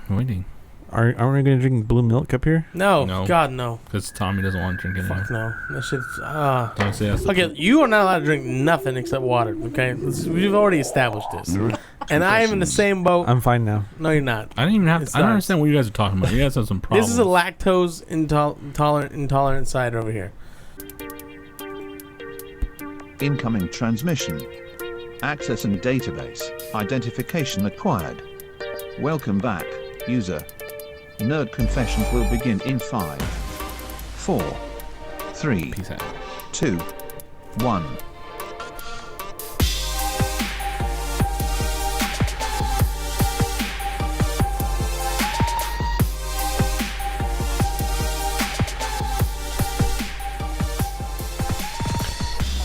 I'm waiting. Aren't we going to drink blue milk up here? No. God, no. Because Tommy doesn't want to drink it. Fuck no. That shit's... Don't say that's Okay, you are not allowed to drink nothing except water, okay? We've already established this. And I am in the same boat. I'm fine now. No, you're not. I didn't even have to... I don't understand what you guys are talking about. You guys have some problems. This is a lactose intolerant side over here. Incoming transmission. Accessing database. Identification acquired. Welcome back, user. Nerd Confessions will begin in 5, 4, 3, Peace out. 2, 1.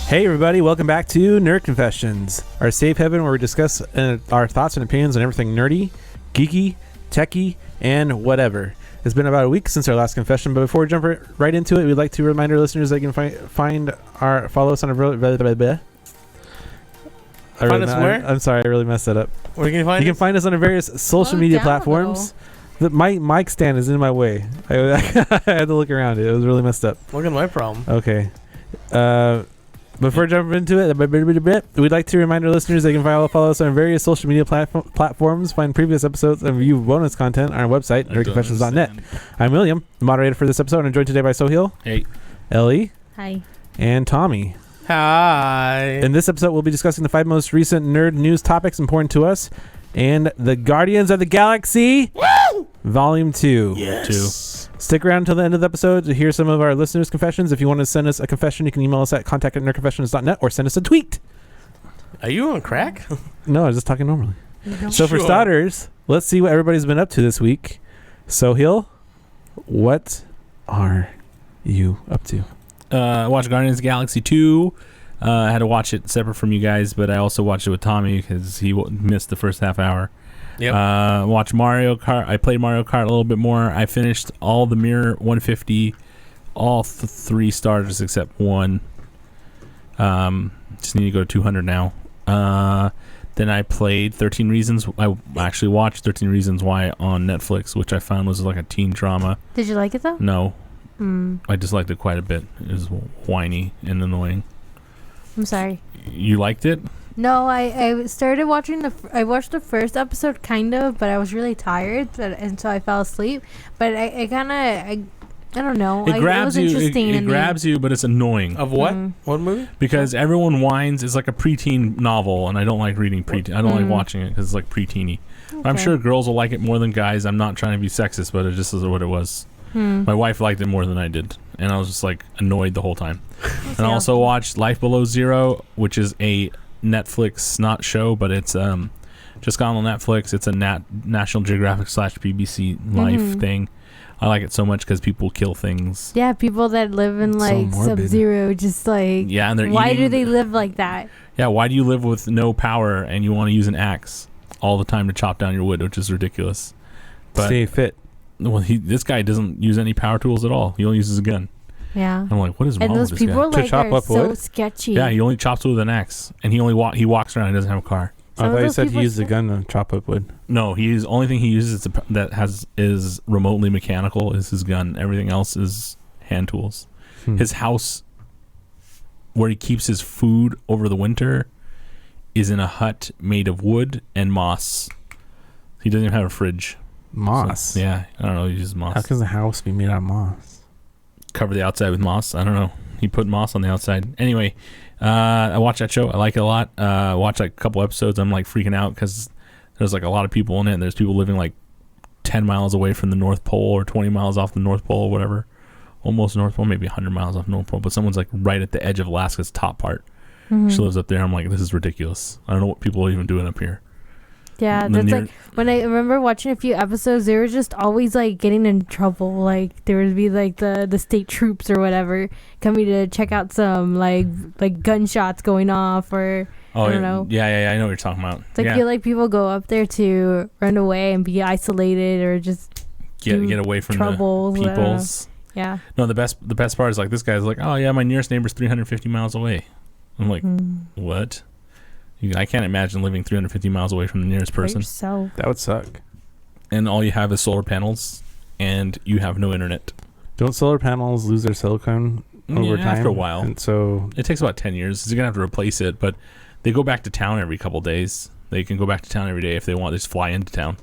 Hey everybody, welcome back to Nerd Confessions, our safe haven where we discuss our thoughts and opinions on everything nerdy, geeky, techie, and whatever. It's been about a week since our last confession, but before we jump right into it, we'd like to remind our listeners that you can follow us on I'm sorry, I really messed that up. Where can you find us? You can find us on our various social media platforms. My mic stand is in my way. I had to look around it. It was really messed up. Look at my problem. Okay. Before jumping into it, we'd like to remind our listeners they can follow us on various social media platforms, find previous episodes, and view bonus content on our website, nerdconfessions.net. I'm William, the moderator for this episode, and I'm joined today by Sohail. Hey. Ellie. Hi. And Tommy. Hi. In this episode, we'll be discussing the 5 most recent nerd news topics important to us, and the Guardians of the Galaxy Volume 2. Yes. 2. Stick around until the end of the episode to hear some of our listeners' confessions. If you want to send us a confession, you can email us at contact@nerdconfessions.net or send us a tweet. Are you on crack? No, I was just talking normally. So for starters, let's see what everybody's been up to this week. Sohail, what are you up to? I watched Guardians of the Galaxy 2. I had to watch it separate from you guys, but I also watched it with Tommy because he missed the first half hour. Yep. Watched Mario Kart. I played Mario Kart a little bit more. I finished all the Mirror 150, all 3 starters except 1. Just need to go to 200 now. Then I played 13 Reasons. I actually watched 13 Reasons Why on Netflix, which I found was like a teen drama. Did you like it though? No. I disliked it quite a bit. It was whiny and annoying. I'm sorry. You liked it? No, I started watching I watched the first episode kind of, but I was really tired, and so I fell asleep. But I don't know. It grabs you. It grabs you, but it's annoying. Of what? What movie? Because everyone whines. It's like a preteen novel, and I don't like reading preteen. I don't like watching it because it's like preteeny. Okay. I'm sure girls will like it more than guys. I'm not trying to be sexist, but it just is what it was. My wife liked it more than I did, and I was just like annoyed the whole time. And I also watched Life Below Zero, which is a Netflix not show, but it's just gone on Netflix. It's a National Geographic / BBC life thing. I like it so much because people kill things. Yeah, people that live in like Sub-Zero, just like and they're why do they live like that? Yeah, why do you live with no power and you want to use an axe all the time to chop down your wood, which is ridiculous. But stay fit. Well, this guy doesn't use any power tools at all. He only uses a gun. Yeah. I'm like, what is wrong with this guy? And those people like chop are up so wood? sketchy. Yeah, he only chops wood with an axe, and he walks around. He doesn't have a car. I thought you said he used a gun to chop up wood. No, only thing he uses is remotely mechanical is his gun. Everything else is hand tools. His house, where he keeps his food over the winter, is in a hut made of wood and moss. He doesn't even have a fridge. Moss? So, yeah, I don't know. He uses moss. How can the house be made out of moss? Cover the outside with moss. I don't know. He put moss on the outside. Anyway, I watched that show. I like it a lot. Watched like a couple episodes. I'm like freaking out because there's like a lot of people in it. And there's people living like 10 miles away from the North Pole or 20 miles off the North Pole or whatever. Almost North Pole, maybe 100 miles off North Pole. But someone's like right at the edge of Alaska's top part. She lives up there. I'm like, this is ridiculous. I don't know what people are even doing up here. Yeah, that's like when I remember watching a few episodes, they were just always like getting in trouble. Like there would be like the state troops or whatever coming to check out some like gunshots going off or I don't know. Yeah, I know what you're talking about. It's like I feel like people go up there to run away and be isolated or just get away from troubles, the peoples. Yeah. No, the best part is like this guy's like, oh yeah, my nearest neighbor's 350 miles away. I'm like, what? I can't imagine living 350 miles away from the nearest person. So that would suck. and all you have is solar panels, and you have no internet. Don't solar panels lose their silicone over time? After a while. And so it takes about 10 years. You're going to have to replace it, but they go back to town every couple days. They can go back to town every day if they want. They just fly into town.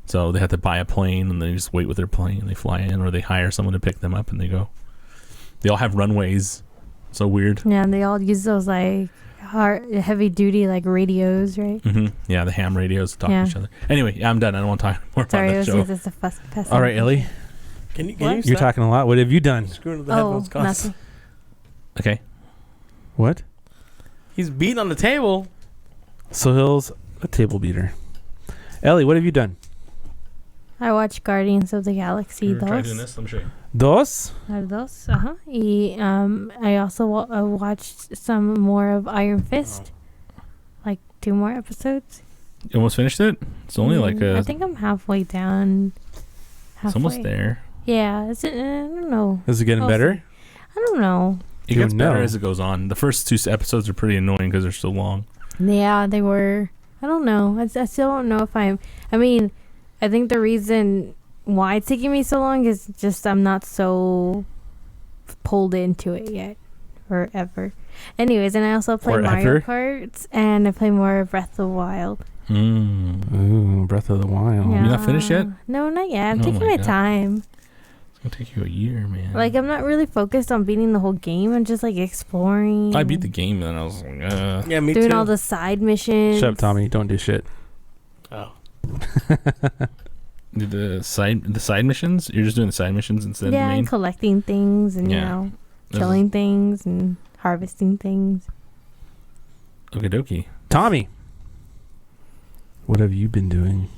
So they have to buy a plane, and they just wait with their plane, and they fly in, or they hire someone to pick them up, and they go. They all have runways. So weird. Yeah, and they all use those like heavy duty like radios, right? Mm-hmm. Yeah, the ham radios to talk to each other. Anyway, I'm done. I don't want to talk more Sorry, about that show. Just a fuss. All right, Ellie. Can you You're stop talking a lot. What have you done? screwing with the headphones? Nothing. Okay. What? He's beating on the table. Sohil's a table beater. Ellie, what have you done? I watched Guardians of the Galaxy Try doing dos. this. Let me show you. Dos? Dos. Y I also watched some more of Iron Fist. Like 2 more episodes. You almost finished it? It's only like I think I'm halfway down. It's almost there. Yeah. Is it? I don't know. Is it getting better? I don't know. It gets better as it goes on. The first 2 episodes are pretty annoying because they're so long. Yeah, they were. I don't know. I still don't know if I mean, I think the reason why it's taking me so long is just I'm not so pulled into it yet or ever. Anyways, and I also play Mario Kart, and I play more of Breath of the Wild. Ooh, Breath of the Wild. Yeah. You're not finished yet? No, not yet. I'm taking my time. It's going to take you a year, man. Like, I'm not really focused on beating the whole game. I'm just, like, exploring. I beat the game, and I was like, yeah, me doing too. all the side missions. Shut up, Tommy. Don't do shit. Oh. The side missions? You're just doing the side missions instead of the main? Yeah, collecting things and, you know, killing things and harvesting things. Okie dokie. Tommy, what have you been doing?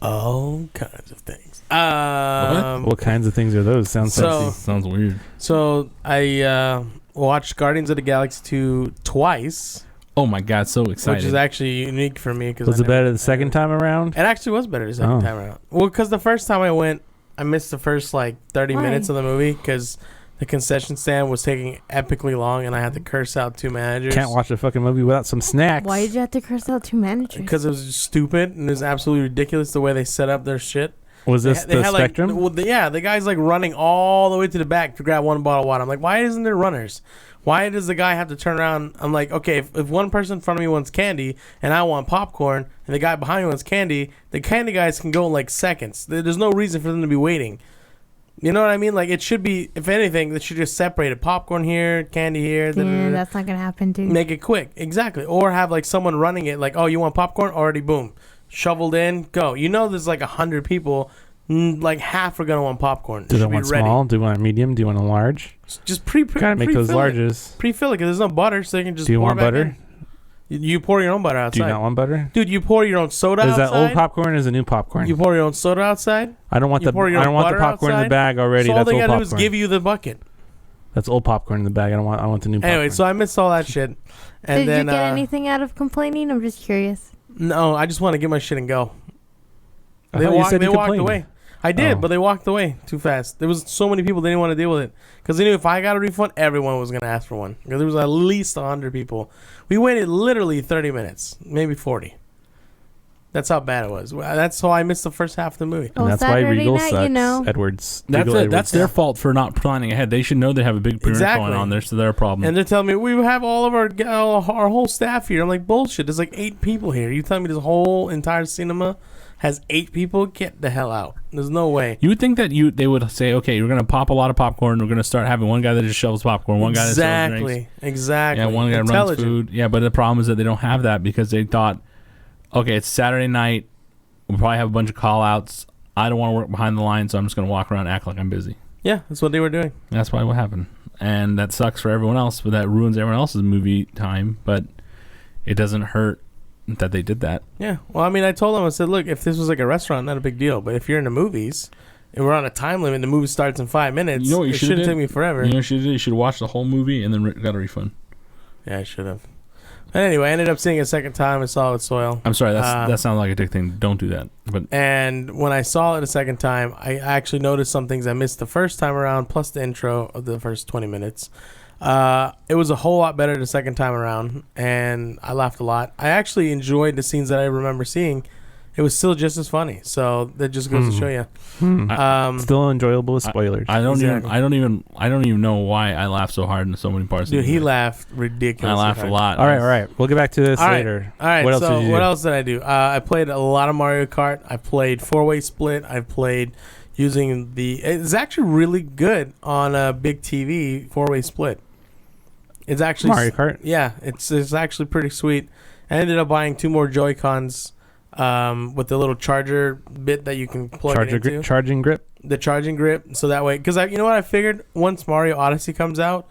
All kinds of things. What kinds of things are those? Sounds sexy. Sounds weird. So I watched Guardians of the Galaxy 2 twice. Oh my god, so excited. Which is actually unique for me. Was it better the second time around? It actually was better the second time around. Well, because the first time I went, I missed the first like 30 minutes of the movie because the concession stand was taking epically long, and I had to curse out 2 managers. Can't watch a fucking movie without some snacks. Why did you have to curse out 2 managers? Because it was just stupid, and it was absolutely ridiculous the way they set up their shit. Was this the Spectrum? Like, the guy's like running all the way to the back to grab 1 bottle of water. I'm like, why isn't there runners? Why does the guy have to turn around? I'm like, okay, if one person in front of me wants candy and I want popcorn and the guy behind me wants candy, the candy guys can go in like seconds. There's no reason for them to be waiting. You know what I mean? Like, it should be, if anything, they should just separate it. Popcorn here, candy here. Yeah, that's not going to happen, dude. Make it quick. Exactly. Or have, like, someone running it. Like, oh, you want popcorn? Already, boom. Shoveled in, go. You know there's, like, 100 people. Like, half are going to want popcorn. Do they want small? Do you want a medium? Do you want a large? Just gotta make those larges. Pre-fill it, because there's no butter, so you can just Do you pour want back butter? You pour your own butter outside. Do you not want butter? Dude, you pour your own soda outside. Is that old popcorn or is it new popcorn? You pour your own soda outside. I don't want the popcorn in the bag already. So all That's they old gotta popcorn. do is give you the bucket. That's old popcorn in the bag. I want the new popcorn. Anyway, so I missed all that shit. And Did then, you get anything out of complaining? I'm just curious. No, I just want to get my shit and go. I They thought you walked said you away. complained. I did, but they walked away too fast. There was so many people, they didn't want to deal with it. Because they knew if I got a refund, everyone was going to ask for one. Because there was at least 100 people. We waited literally 30 minutes, maybe 40. That's how bad it was. That's how I missed the first half of the movie. And that's Saturday why Regal night, sucks. you know. Edwards. That's their fault for not planning ahead. They should know they have a big premiere going on. There's their problem. And they're telling me, we have all of our whole staff here. I'm like, bullshit. There's like 8 people here. You telling me this whole entire cinema has 8 people? Get the hell out. There's no way. You would think that they would say, okay, we're going to pop a lot of popcorn. We're going to start having one guy that just shovels popcorn, one guy that sells drinks. Exactly. Yeah, one guy runs food. Yeah, but the problem is that they don't have that because they thought, okay, it's Saturday night. We'll probably have a bunch of call-outs. I don't want to work behind the line, so I'm just going to walk around and act like I'm busy. Yeah, that's what they were doing. That's probably what happened. And that sucks for everyone else, but that ruins everyone else's movie time. But it doesn't hurt that they did that. Yeah. Well, I mean, I told them, I said, look, if this was like a restaurant, not a big deal. But if you're in the movies and we're on a time limit, the movie starts in 5 minutes, you know what you it shouldn't take me forever. You know what you should do? You should watch the whole movie and then got a refund. Yeah, I should have. But anyway, I ended up seeing it a second time. I saw it with Soil. I'm sorry, that sounds like a dick thing. Don't do that. But and when I saw it a second time, I actually noticed some things I missed the first time around, plus the intro of the first 20 minutes. It was a whole lot better the second time around, and I laughed a lot. I actually enjoyed the scenes that I remember seeing it was still just as funny. So that just goes to show you. Still enjoyable with spoilers. I don't even know why I laughed so hard in so many parts. Dude, of the he movie. laughed ridiculously. I laughed a lot. All right. We'll get back to this later. All right. What else did you do? What else did I do? I played a lot of Mario Kart. I played 4-way split. I played using it's actually really good on a big TV 4-way split. It's actually Mario Kart. Yeah, it's actually pretty sweet. I ended up buying 2 more Joy-Cons with the little charger bit that you can plug it into. Charging grip. The charging grip, so that way, because you know what I figured, once Mario Odyssey comes out,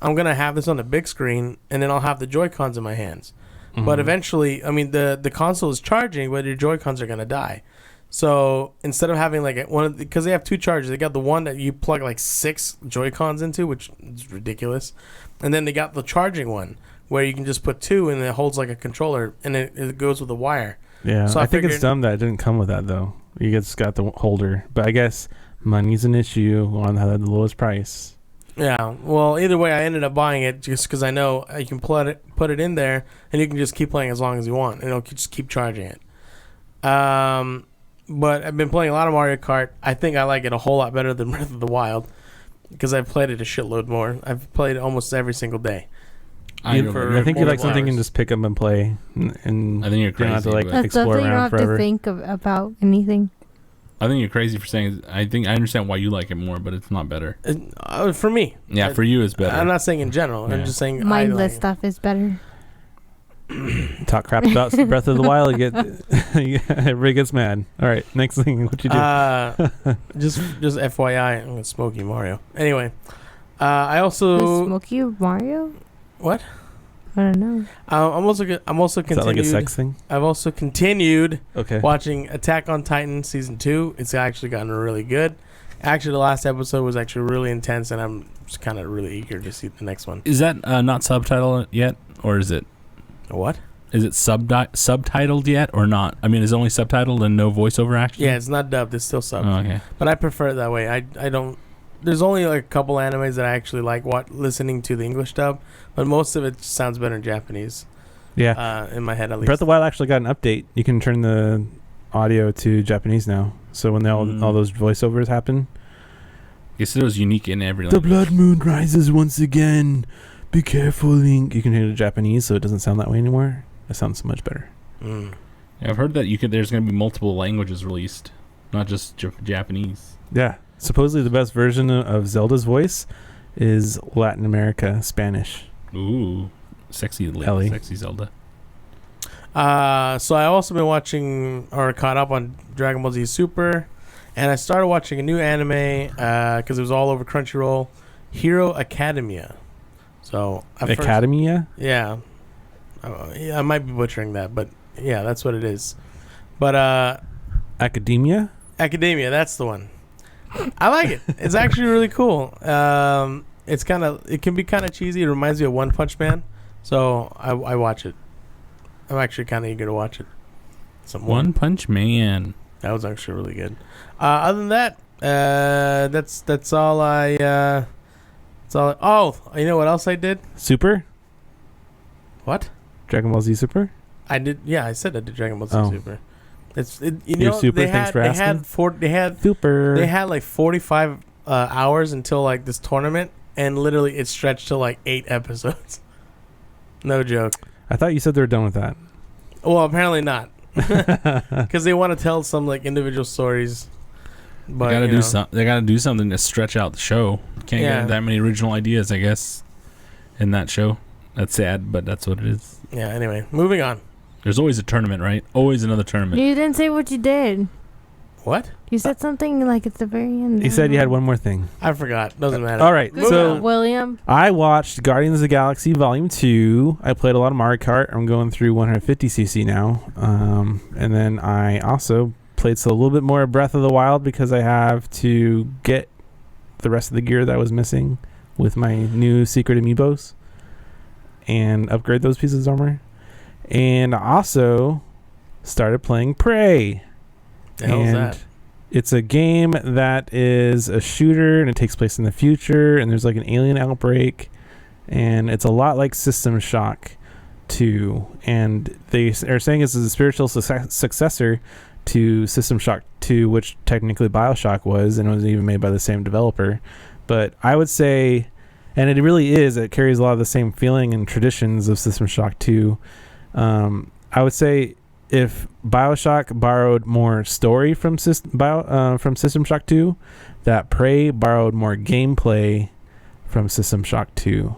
I'm gonna have this on the big screen, and then I'll have the Joy-Cons in my hands. But eventually, I mean, the console is charging, but your Joy-Cons are gonna die. So instead of having like because they have 2 chargers, they got the one that you plug like 6 Joy-Cons into, which is ridiculous, and then they got the charging one where you can just put 2 and it holds like a controller, and it goes with a wire. Yeah, so I think it's dumb that it didn't come with that though. You just got the holder, but I guess money's an issue on the lowest price. Yeah, well, either way, I ended up buying it just because I know you can put it in there, and you can just keep playing as long as you want, and it'll just keep charging it. But I've been playing a lot of Mario Kart. I think I like it a whole lot better than Breath of the Wild because I've played it a shitload more. I've played it almost every single day. I think you like something you can just pick up and play, and I think you're crazy. You don't have to like That's explore something you don't around have forever. to think about anything. I think you're crazy for saying. I think I understand why you like it more, but it's not better. For me. Yeah, for you it's better. I'm not saying in general. Yeah. I'm just saying Mindless stuff is better. Talk crap about Breath of the Wild, everybody gets mad. All right, next thing, what you do? Just FYI, I'm gonna smoke you, Mario. Anyway, I also Smoke you, Mario? What? I don't know. I'm also Is that like a sex thing? I've also continued Okay. watching Attack on Titan season 2. It's actually gotten really good. Actually, the last episode was actually really intense, and I'm just kind of really eager to see the next one. Is that not subtitled yet, or is it? What? Is it subtitled yet, or not? I mean, is it only subtitled and no voiceover action? Yeah, it's not dubbed. It's still subbed. Oh, okay. But I prefer it that way. I don't. There's only like a couple animes that I actually like listening to the English dub, but most of it sounds better in Japanese. Yeah. In my head at least. Breath of the Wild actually got an update. You can turn the audio to Japanese now. So when all those voiceovers happen. Guess it was unique in every The language. blood moon rises once again. Be careful, Link. You can hear it in Japanese, so it doesn't sound that way anymore. It sounds so much better. Yeah, I've heard that there's going to be multiple languages released, not just Japanese. Yeah. Supposedly the best version of Zelda's voice is Latin America Spanish. Ooh, sexy Ellie. Sexy Zelda. So I also been watching or caught up on Dragon Ball Z Super, and I started watching a new anime because it was all over Crunchyroll, Hero Academia. So Academia? Yeah, I might be butchering that, but yeah, that's what it is. But Academia? Academia, that's the one. I like it. It's actually really cool. It can be kind of cheesy. It reminds me of One Punch Man, so I watch it. I'm actually kind of eager to watch it. One Punch Man. That was actually really good. Other than that, that's all I. Oh, you know what else I did? Super? What? Dragon Ball Z Super? I did. Yeah, I said I did Dragon Ball Z Super. You're super. Thanks for asking. They had Super. They had like 45 hours until like this tournament, and literally it stretched to like 8 episodes. No joke. I thought you said they were done with that. Well, apparently not, because they want to tell some like individual stories. But They gotta do something to stretch out the show. Can't get that many original ideas, I guess, in that show. That's sad, but that's what it is. Yeah. Anyway, moving on. There's always a tournament, right? Always another tournament. You didn't say what you did. What? You said something like at the very end. He said you had one more thing. I forgot. Doesn't matter. All right. Good So job, William. I watched Guardians of the Galaxy Volume 2. I played a lot of Mario Kart. I'm going through 150cc now. And then I also played a little bit more Breath of the Wild because I have to get the rest of the gear that I was missing with my new secret amiibos and upgrade those pieces of armor. And I also started playing Prey. The hell is that? It's a game that is a shooter, and it takes place in the future, and there's like an alien outbreak, and it's a lot like System Shock 2, and they are saying it's a spiritual successor to System Shock 2, which technically BioShock was, and it was even made by the same developer. But I would say, and it really is, it carries a lot of the same feeling and traditions of System Shock 2. I would say if BioShock borrowed more story from System Shock 2, that Prey borrowed more gameplay from System Shock 2,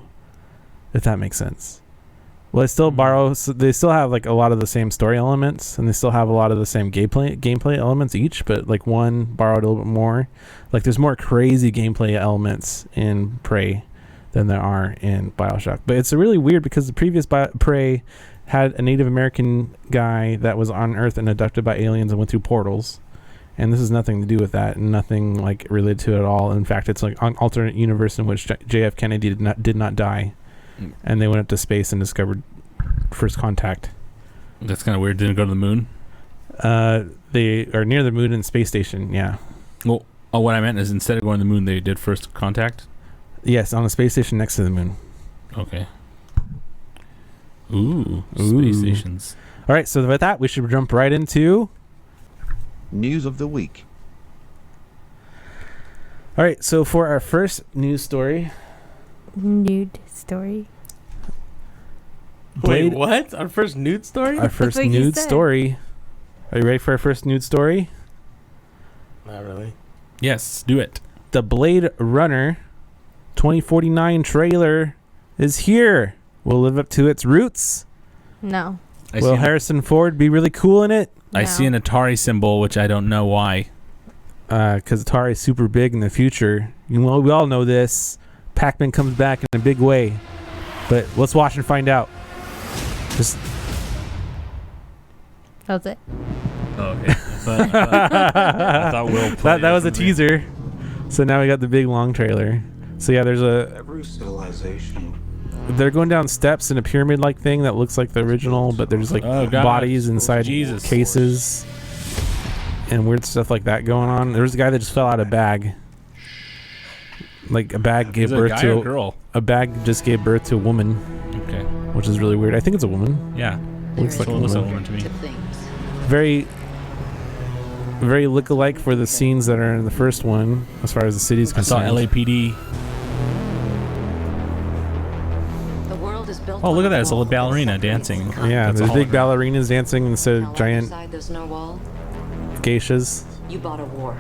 if that makes sense. Well, they still they still have like a lot of the same story elements, and they still have a lot of the same gameplay elements each, but like one borrowed a little bit more. Like there's more crazy gameplay elements in Prey than there are in BioShock. But it's really weird because the previous Prey had a Native American guy that was on Earth and abducted by aliens and went through portals. And this has nothing to do with that, and nothing like related to it at all. In fact, it's like an alternate universe in which J.F. Kennedy did not die, and they went up to space and discovered First Contact. That's kind of weird. Didn't go to the moon. They are near the moon and space station. Yeah. Well, what I meant is instead of going to the moon, they did First Contact. Yes, on a space station next to the moon. Okay. Ooh. Space stations. All right. So with that, we should jump right into News of the week. All right, so for our first news story. Nude story. Wait, what? Our first nude story? Our first nude story. Are you ready for our first nude story? Not really. Yes, do it. The Blade Runner 2049 trailer is here. Will live up to its roots. No. Will Harrison Ford be really cool in it? I see an Atari symbol, which I don't know why. Because Atari is super big in the future. We all know this. Pac-Man comes back in a big way. But let's watch and find out. That was it. Oh, okay. I thought Will played that was a teaser. So now we got the big long trailer. So yeah, there's every civilization. They're going down steps in a pyramid-like thing that looks like the original, but there's like bodies inside cases and weird stuff like that going on. There was a guy that just fell out of a bag. Like a bag gave birth to a girl. A bag just gave birth to a woman. Okay. Which is really weird. I think it's a woman. Yeah. Looks like a woman to me. Very, very look-alike for the scenes that are in the first one, as far as the city's concerned. I saw LAPD. Oh, look at that. It's a little ballerina dancing. Yeah, there's big ballerinas dancing instead of giant geishas. You bought a war.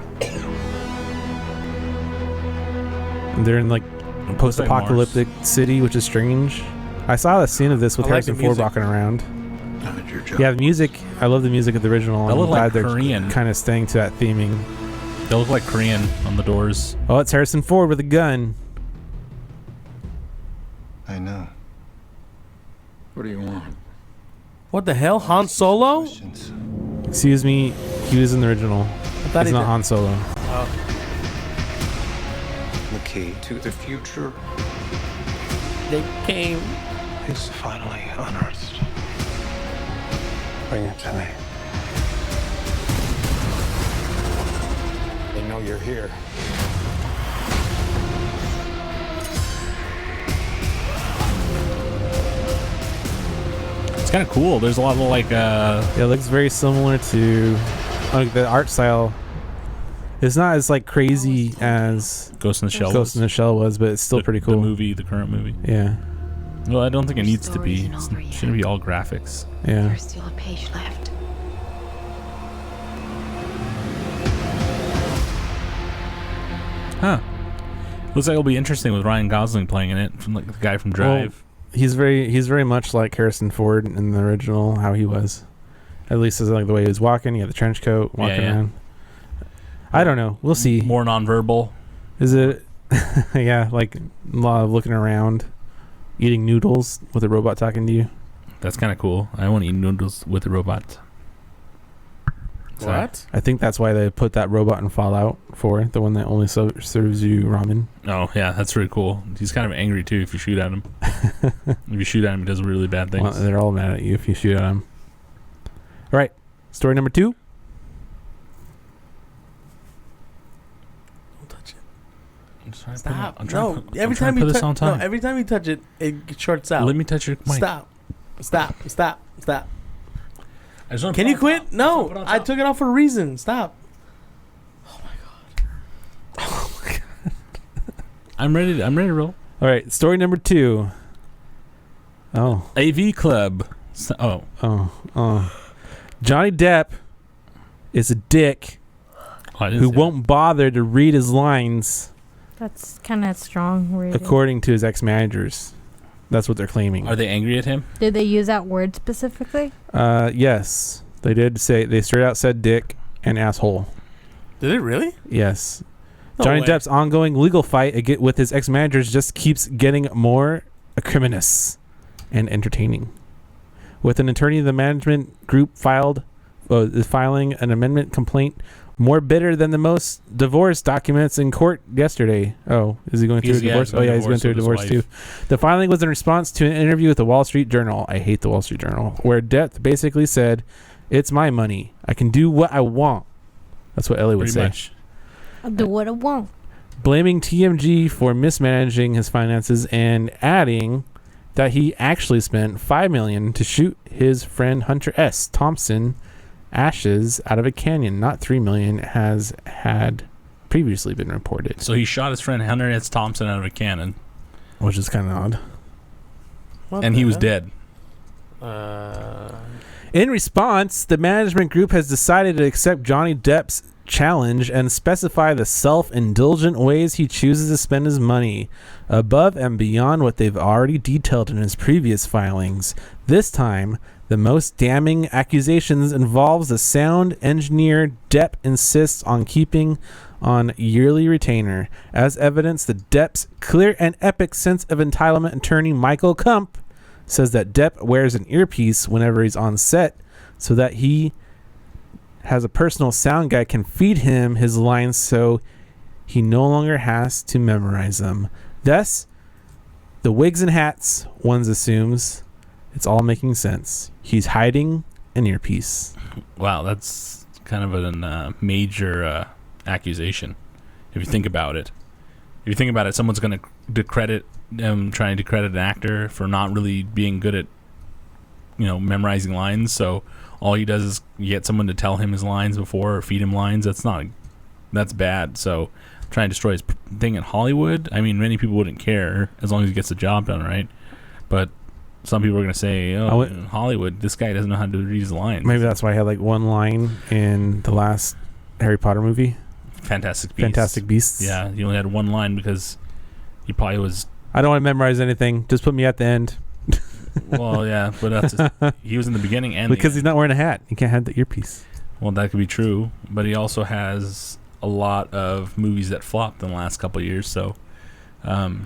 And they're in like a post-apocalyptic city, which is strange. I saw a scene of this with Harrison Ford walking around. Yeah, the music. I love the music of the original. They look like they're Korean. Kind of staying to that theming. They look like Korean on the doors. Oh, it's Harrison Ford with a gun. I know. What do you want? What the hell? Han Solo? Excuse me, he was in the original. It's not Han Solo. Oh. The key to the future They came. is finally unearthed. Bring it to me. They know you're here. It's kind of cool. There's a lot of like Yeah, it looks very similar to like the art style. It's not as like crazy as Ghost in the Shell. Ghost in the Shell was, but it's still pretty cool. The current movie. Yeah. Well, I don't think it needs to be. It shouldn't be all graphics. Yeah. There's still a page left. Huh. Looks like it'll be interesting with Ryan Gosling playing in it, from like the guy from Drive. Well, he's very much like Harrison Ford in the original, how he was. At least is like the way he was walking. He had the trench coat, walking around. I don't know. We'll see. More nonverbal. Is it? Yeah, like a lot of looking around, eating noodles with a robot talking to you. That's kind of cool. I want to eat noodles with a robot. What? I think that's why they put that robot in Fallout 4, the one that only serves you ramen. Oh, yeah, that's really cool. He's kind of angry, too, if you shoot at him. If you shoot at him, he does really bad things. Well, they're all mad at you if you shoot at him. All right, story number 2. Don't touch it. I'm just trying Stop. To put it, Every time you touch it, it shorts out. Let me touch your mic. Stop. Stop. I just wanna Can put you on quit? top. No, Put on I top. took it off for a reason. Stop. I'm ready to roll. All right, story number 2. Oh, AV Club. Johnny Depp is a dick who won't bother to read his lines, That's kind of strong. Wording. according to his ex-managers. That's what they're claiming. Are they angry at him? Did they use that word specifically? Yes, they did say, they straight out said dick and asshole. Did it really? Yes. No Johnny way. Depp's ongoing legal fight with his ex-managers just keeps getting more acrimonious and entertaining. With an attorney, the management group is filing an amendment complaint more bitter than the most divorce documents in court yesterday. Oh, is he going through a divorce? Oh, yeah, he's going through a divorce too. The filing was in response to an interview with the Wall Street Journal. I hate the Wall Street Journal, where Depp basically said, "It's my money. I can do what I want." That's what Ellie would Pretty say. much. I'll do what I want. Blaming TMG for mismanaging his finances and adding that he actually spent $5 million to shoot his friend Hunter S. Thompson ashes out of a canyon. Not $3 million had previously been reported, So he shot his friend Hunter S. Thompson out of a cannon, which is kind of odd. What and the he was hell? dead. In response, the management group has decided to accept Johnny Depp's challenge and specify the self-indulgent ways he chooses to spend his money, above and beyond what they've already detailed in his previous filings. This time, the most damning accusations involves the sound engineer Depp insists on keeping on yearly retainer. As evidence, the Depp's clear and epic sense of entitlement attorney Michael Kump says that Depp wears an earpiece whenever he's on set so that he has a personal sound guy can feed him his lines so he no longer has to memorize them. Thus, the wigs and hats, one assumes, it's all making sense. He's hiding an earpiece. Wow, that's kind of a major accusation. If you think about it, someone's going to trying to credit an actor for not really being good at, memorizing lines. So all he does is get someone to tell him his lines before or feed him lines. That's bad. So trying to destroy his thing in Hollywood. I mean, many people wouldn't care as long as he gets the job done right. But some people are going to say, in Hollywood, this guy doesn't know how to read his lines. Maybe that's why I had like one line in the last Harry Potter movie. Fantastic Beasts. Yeah, he only had one line because he probably was... I don't want to memorize anything. Just put me at the end. Well, yeah, but he was in the beginning and because he's not wearing a hat. He can't have the earpiece. Well, that could be true, but he also has a lot of movies that flopped in the last couple of years, so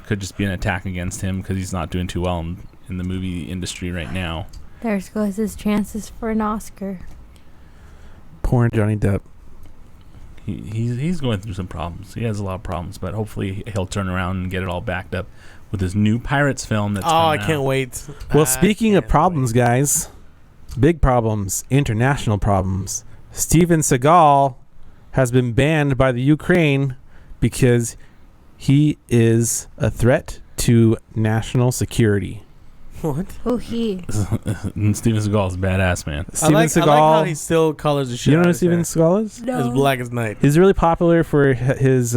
could just be an attack against him because he's not doing too well in the movie industry right now. There goes his chances for an Oscar. Poor Johnny Depp. He's going through some problems. He has a lot of problems, but hopefully he'll turn around and get it all backed up with his new Pirates film that's I coming can't out. wait. Well, I speaking of can't problems, wait. guys, big problems, international problems. Steven Seagal has been banned by the Ukraine because he is a threat to national security. What? Oh, he. And Steven Seagal is badass, man. Steven I Seagal. like how he still colors the shit. You know out who of his Steven hair. Seagal is? As black as night. He's really popular for his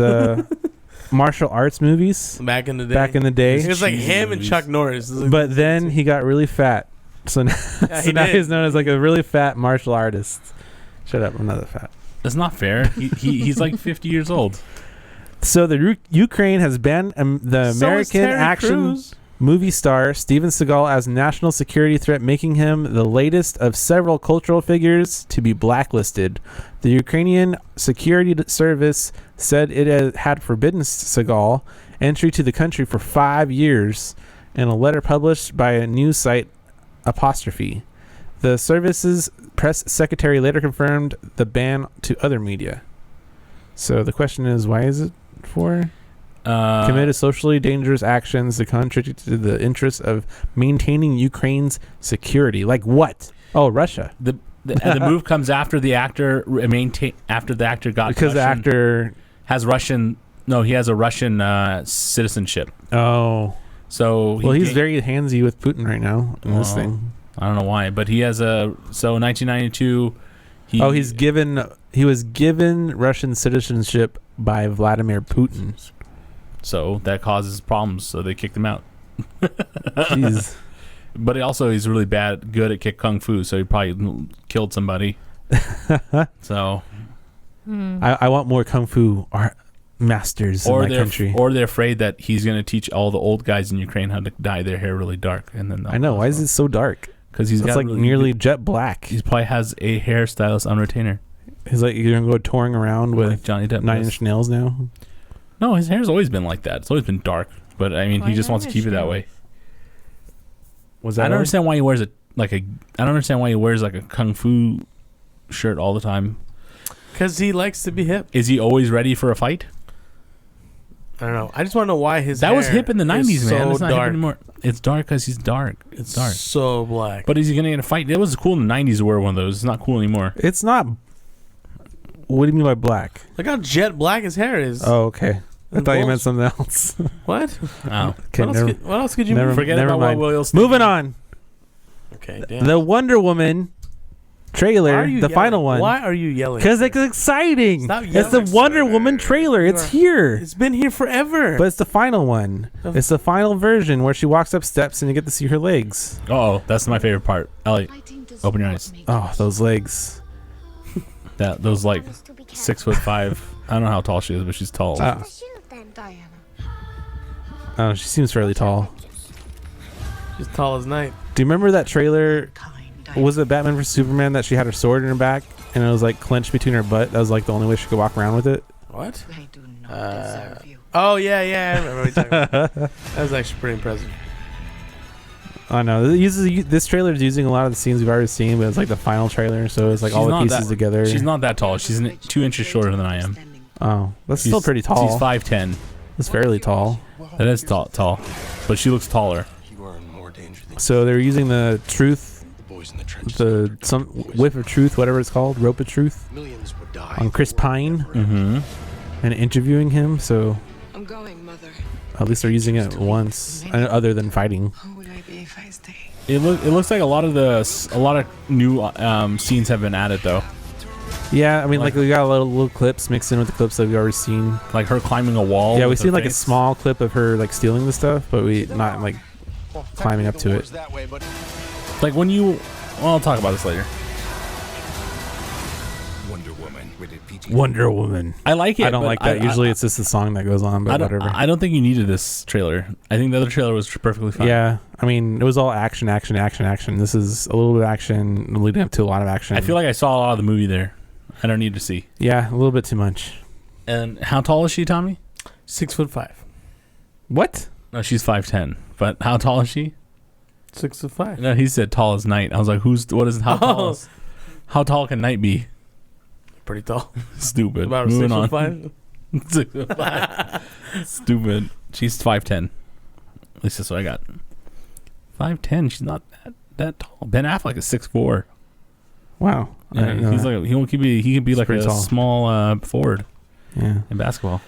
martial arts movies Back in the day. back in the It day. was like Cheesy him and movies. Chuck Norris. It was like- But then he got really fat. So now, Yeah, he now did. he's known as like a really fat martial artist. Shut up, I'm not that fat. That's not fair. He's like 50 years old. So the Ukraine has banned the So is American Terry action Crews. movie star Steven Seagal as national security threat, making him the latest of several cultural figures to be blacklisted. The Ukrainian Security Service said it had forbidden Seagal entry to the country for 5 years in a letter published by a news site Apostrophe. The service's press secretary later confirmed the ban to other media. So the question is, why is it for? Committed socially dangerous actions that contribute to the interests of maintaining Ukraine's security. Like what? Oh, Russia. The move comes after the actor after the actor got Because the Russian, actor... has Russian. No, he has a Russian citizenship. Oh. So Well, he's very handsy with Putin right now in this Oh. thing. I don't know why, but he has a 1992. He was given Russian citizenship by Vladimir Putin. So that causes problems. So they kicked him out. Jeez. But he's really good at kung fu. So he probably killed somebody. So I want more kung fu art masters in my country. Or they're afraid that he's going to teach all the old guys in Ukraine how to dye their hair really dark. And then I know. Why is it so dark? Because it's like really nearly jet black. He probably has a hairstylist on retainer. He's like, you're going to go touring around with like Johnny Depp 9-inch nails now? No, his hair's always been like that. It's always been dark. But, I mean, he just wants to keep it that way. I don't understand why he wears I don't understand why he wears like a kung fu shirt all the time. Because he likes to be hip. Is he always ready for a fight? I don't know. I just want to know why his that hair was hip in the 90s, man. It's not dark. hip anymore. It's dark because he's dark. It's dark. So black. But is he going to get a fight? It was cool in the 90s to wear one of those. It's not cool anymore. It's not. What do you mean by black? Look how jet black his hair is. Oh, okay. I thought you meant something else. What? Oh. Okay, what else could you forget never about mind. what Will's Moving on. Okay, damn. The Wonder Woman trailer, the final one. Why are you yelling? Because it's exciting. Stop It's the yelling, Wonder sir. Woman trailer. It's here. It's been here forever. But it's the final one. It's the final version where she walks up steps and you get to see her legs. Oh, that's my favorite part. Ellie, open your eyes. Oh, those legs. Those like 6'5". I don't know how tall she is, but she's tall. Oh, she seems fairly tall. She's tall as night. Do you remember that trailer? Was it Batman vs Superman that she had her sword in her back and it was like clenched between her butt? That was like the only way she could walk around with it. What? Oh yeah, I remember what you're talking about. That was actually pretty impressive. I know this trailer is using a lot of the scenes we've already seen, but it's like the final trailer, so it's like all the pieces together. She's not that tall. She's 2 inches shorter than I am. Oh, that's still pretty tall. She's 5'10". That's fairly tall. That is tall, but she looks taller. So they're using the truth, some whip of truth, whatever it's called, rope of truth, on Chris Pine, and interviewing him. So I'm going, Mother. at least they're using it once, other than fighting. Who would I be if I stayed? It looks like a lot of new scenes have been added though. Yeah, I mean, like we got a little clips mixed in with the clips that we've already seen. Like her climbing a wall. Yeah, we seen like a small clip of her like stealing the stuff, but we not like climbing up to it. Like when you, well, I'll talk about this later. Wonder Woman. I like it. I don't like that. Usually it's just the song that goes on, but whatever. I don't think you needed this trailer. I think the other trailer was perfectly fine. Yeah, I mean, it was all action. This is a little bit of action leading up to a lot of action. I feel like I saw a lot of the movie there. I don't need to see. Yeah, a little bit too much. And how tall is she, Tommy? 6'5". What? No, she's 5'10". But how tall is she? 6'5". No, he said tall as night. I was like, how tall can night be? Pretty tall. Stupid. About Moving 6'5". 6'5". Stupid. She's 5'10". At least that's what I got. 5'10". She's not that tall. Ben Affleck is 6'4". Wow. Yeah, he's like he could be like a small forward. Yeah. In basketball.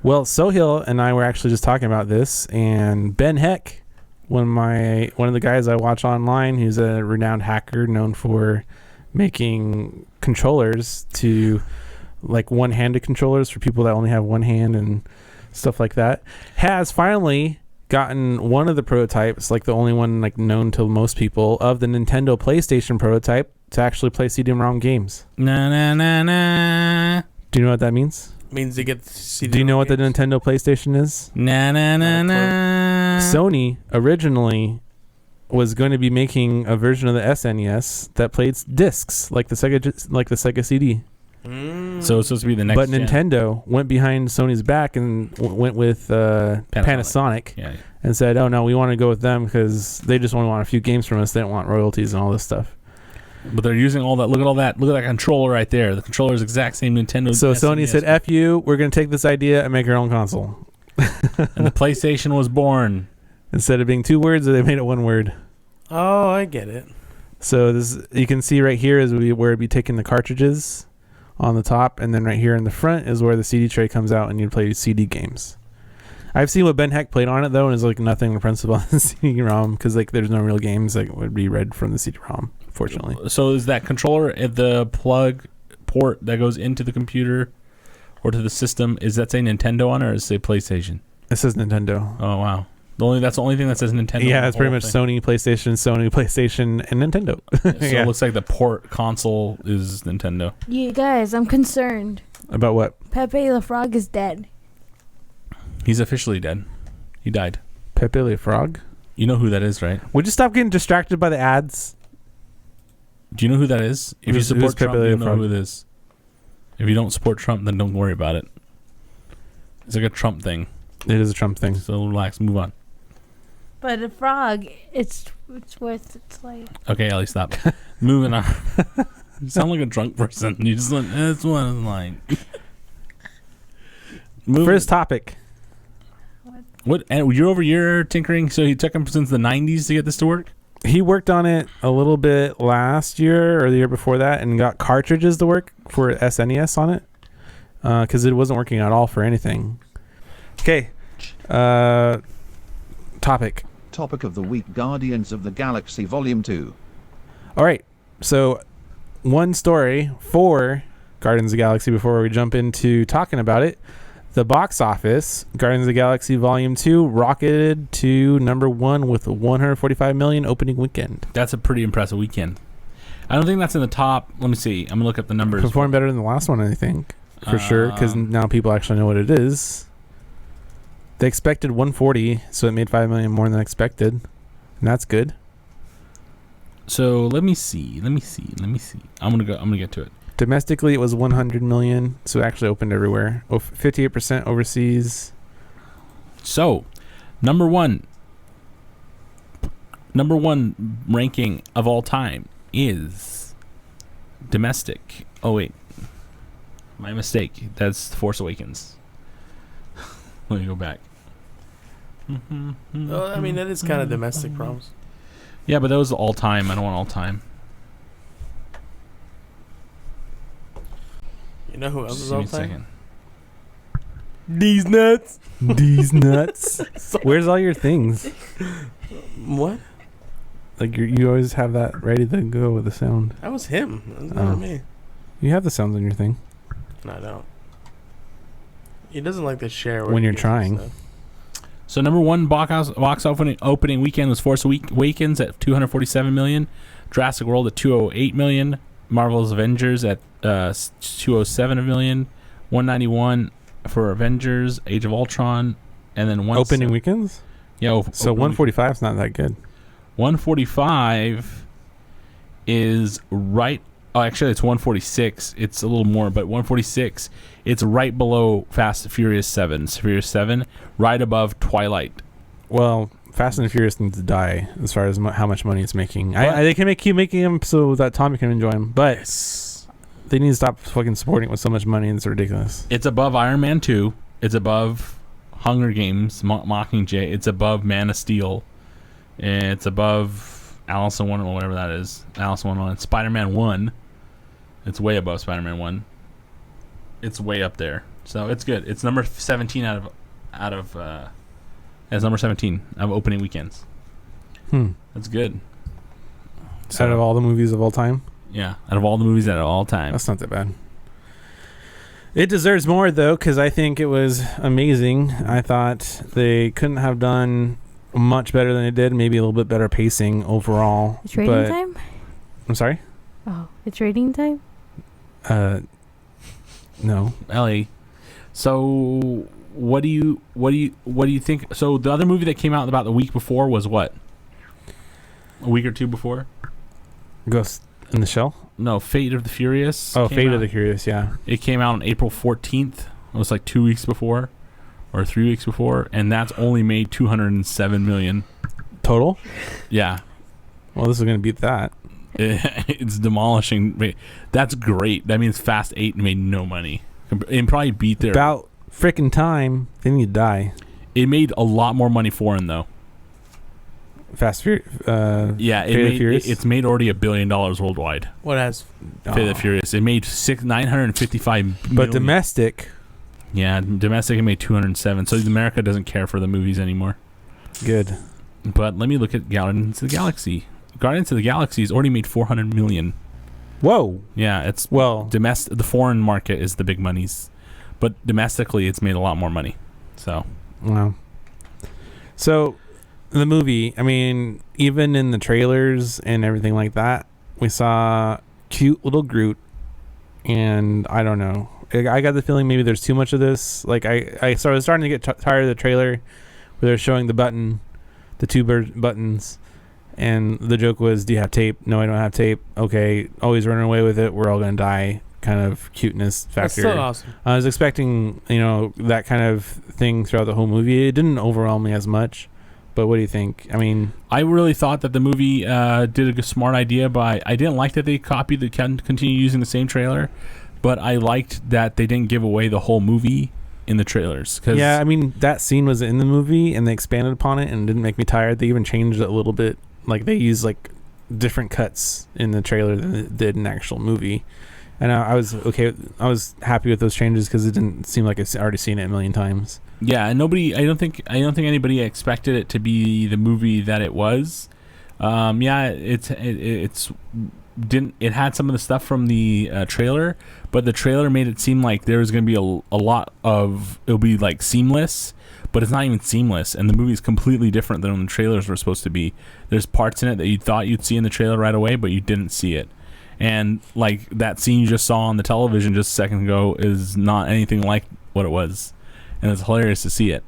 Well, Sohail and I were actually just talking about this, and Ben Heck, one of the guys I watch online, who's a renowned hacker known for making controllers to like one-handed controllers for people that only have one hand and stuff like that, has finally gotten one of the prototypes, like the only one like known to most people, of the Nintendo PlayStation prototype to actually play CD-ROM games. Na na na na. Do you know what that means? Means they get CD. Do you know what the Nintendo PlayStation is? Na na na na. Sony originally was going to be making a version of the SNES that played discs like the Sega CD. So it's supposed to be the next. But Nintendo went behind Sony's back and went with Panasonic and said, "Oh no, we want to go with them because they just only want a few games from us. They don't want royalties and all this stuff." But they're using all that. Look at all that. Look at that controller right there. The controller is exact same Nintendo. So Sony said, "F you. We're going to take this idea and make our own console." And the PlayStation was born. Instead of being 2 words, they made it 1 word. Oh, I get it. So this you can see right here is where it'd be taking the cartridges on the top, and then right here in the front is where the CD tray comes out and you play CD games. I've seen what Ben Heck played on it though, and it's like nothing impressive on the CD-ROM because like there's no real games that would be read from the CD-ROM, fortunately. So is that controller at the plug port that goes into the computer or to the system? Is that say Nintendo on it, or does it say PlayStation? It says Nintendo. Oh wow, that's the only thing that says Nintendo. Yeah, it's pretty much Sony, PlayStation, and Nintendo. So Yeah. it looks like the port console is Nintendo. You guys, I'm concerned. About what? Pepe the Frog is dead. He's officially dead. He died. Pepe the Frog? You know who that is, right? Would you stop getting distracted by the ads? Do you know who that is? If you Who's support Trump, Pepe the you know Frog? who it is. If you don't support Trump, then don't worry about it. It's like a Trump thing. It is a Trump thing. So relax, move on. But a frog, it's worth its life. Okay, Ellie, stop. Moving on. You sound like a drunk person. You just like, that's what I'm like. First topic. What? And year over year tinkering. So he took him since the 90s to get this to work. He worked on it a little bit last year or the year before that and got cartridges to work for SNES on it because it wasn't working at all for anything. Okay. Topic. Topic of the week: Guardians of the Galaxy Volume 2. All right. So one story for Guardians of the Galaxy before we jump into talking about it. The box office, Guardians of the Galaxy Volume 2 rocketed to number 1 with 145 million opening weekend. That's a pretty impressive weekend. I don't think that's in the top. Let me see. I'm going to look up the numbers. Performed better than the last one, I think, for sure, because now people actually know what it is. They expected 140, so it made 5 million more than expected, and that's good. So let me see. I'm going to get to it. Domestically, it was 100 million, so it actually opened everywhere. 58% overseas. So, number one ranking of all time is domestic. Oh wait, my mistake. That's Force Awakens. Let me go back. Oh, I mean, that is kind of domestic problems. Yeah, but that was all time. I don't want all time. You know who else Just is give me all a time? second. These nuts. These nuts. Where's all your things? What? Like you always have that ready to go with the sound. That was him. That was not me. You have the sounds on your thing. No, I don't. He doesn't like to share When he you're gets trying. stuff. So number one box opening weekend was Force Awakens at 247 million, Jurassic World at 208 million, Marvel's Avengers at 207 million, 191 for Avengers, Age of Ultron, and then Opening weekends? Yeah. So 145 is not that good. 145 is right. Oh, actually, it's 146. It's a little more, but 146. It's right below Fast and Furious 7. Furious 7, right above Twilight. Well, Fast and Furious needs to die as far as how much money it's making. They can keep making them so that Tommy can enjoy them, but they need to stop fucking supporting it with so much money, and it's ridiculous. It's above Iron Man 2. It's above Hunger Games, Mockingjay. It's above Man of Steel. It's above Alice in Wonderland, whatever that is. Alice in Wonderland. Spider-Man 1. It's way above Spider-Man 1. It's way up there. So it's good. It's number 17 it's number 17 of opening weekends. That's good. Out of all the movies of all time? Yeah, out of all the movies at all time. That's not that bad. It deserves more, though, because I think it was amazing. I thought they couldn't have done much better than they did. Maybe a little bit better pacing overall. It's rating time? I'm sorry? Oh, it's rating time? No. Ellie. So what do you think? So the other movie that came out about the week before was what? A week or two before? Ghost in the Shell? No, Fate of the Furious. Oh, Fate of the Furious, yeah. It came out on April 14th. It was like 2 weeks before or 3 weeks before, and that's only made 207 million total. Yeah. Well, this is going to beat that. It's demolishing. That's great. That means Fast 8 made no money. It probably beat their... About freaking time. They need to die. It made a lot more money for him, though. Fast Furious. Yeah, it's made already $1 billion worldwide. What has? Fate of the Furious. It made $955 million. But domestic, Yeah, domestic it made 207. So America doesn't care for the movies anymore. Good. But let me look at Guardians of the Galaxy. Guardians of the Galaxy has already made 400 million. Whoa. Yeah, it's Well, the foreign market is the big monies, but domestically it's made a lot more money. So wow. So the movie, I mean, even in the trailers and everything like that, we saw cute little Groot, and I don't know. I got the feeling maybe there's too much of this. Like I started starting to get tired of the trailer where they're showing the two buttons, and the joke was, "Do you have tape?" "No, I don't have tape." "Okay, always running away with it. We're all gonna die." Kind of cuteness factor. That's so awesome. I was expecting, that kind of thing throughout the whole movie. It didn't overwhelm me as much. But what do you think? I mean, I really thought that the movie did a smart idea by. I didn't like that they continue using the same trailer, but I liked that they didn't give away the whole movie in the trailers. yeah, I mean, that scene was in the movie and they expanded upon it and it didn't make me tired. They even changed it a little bit. Like they used like different cuts in the trailer than it did in the actual movie. And I was okay. I was happy with those changes because it didn't seem like I've already seen it a million times. Yeah, and I don't think anybody expected it to be the movie that it was. Yeah, it had some of the stuff from the trailer, but the trailer made it seem like there was going to be a lot of, it'll be like seamless, but it's not even seamless, and the movie is completely different than the trailers were supposed to be. There's parts in it that you thought you'd see in the trailer right away, but you didn't see it. And like that scene you just saw on the television just a second ago is not anything like what it was, and it's hilarious to see it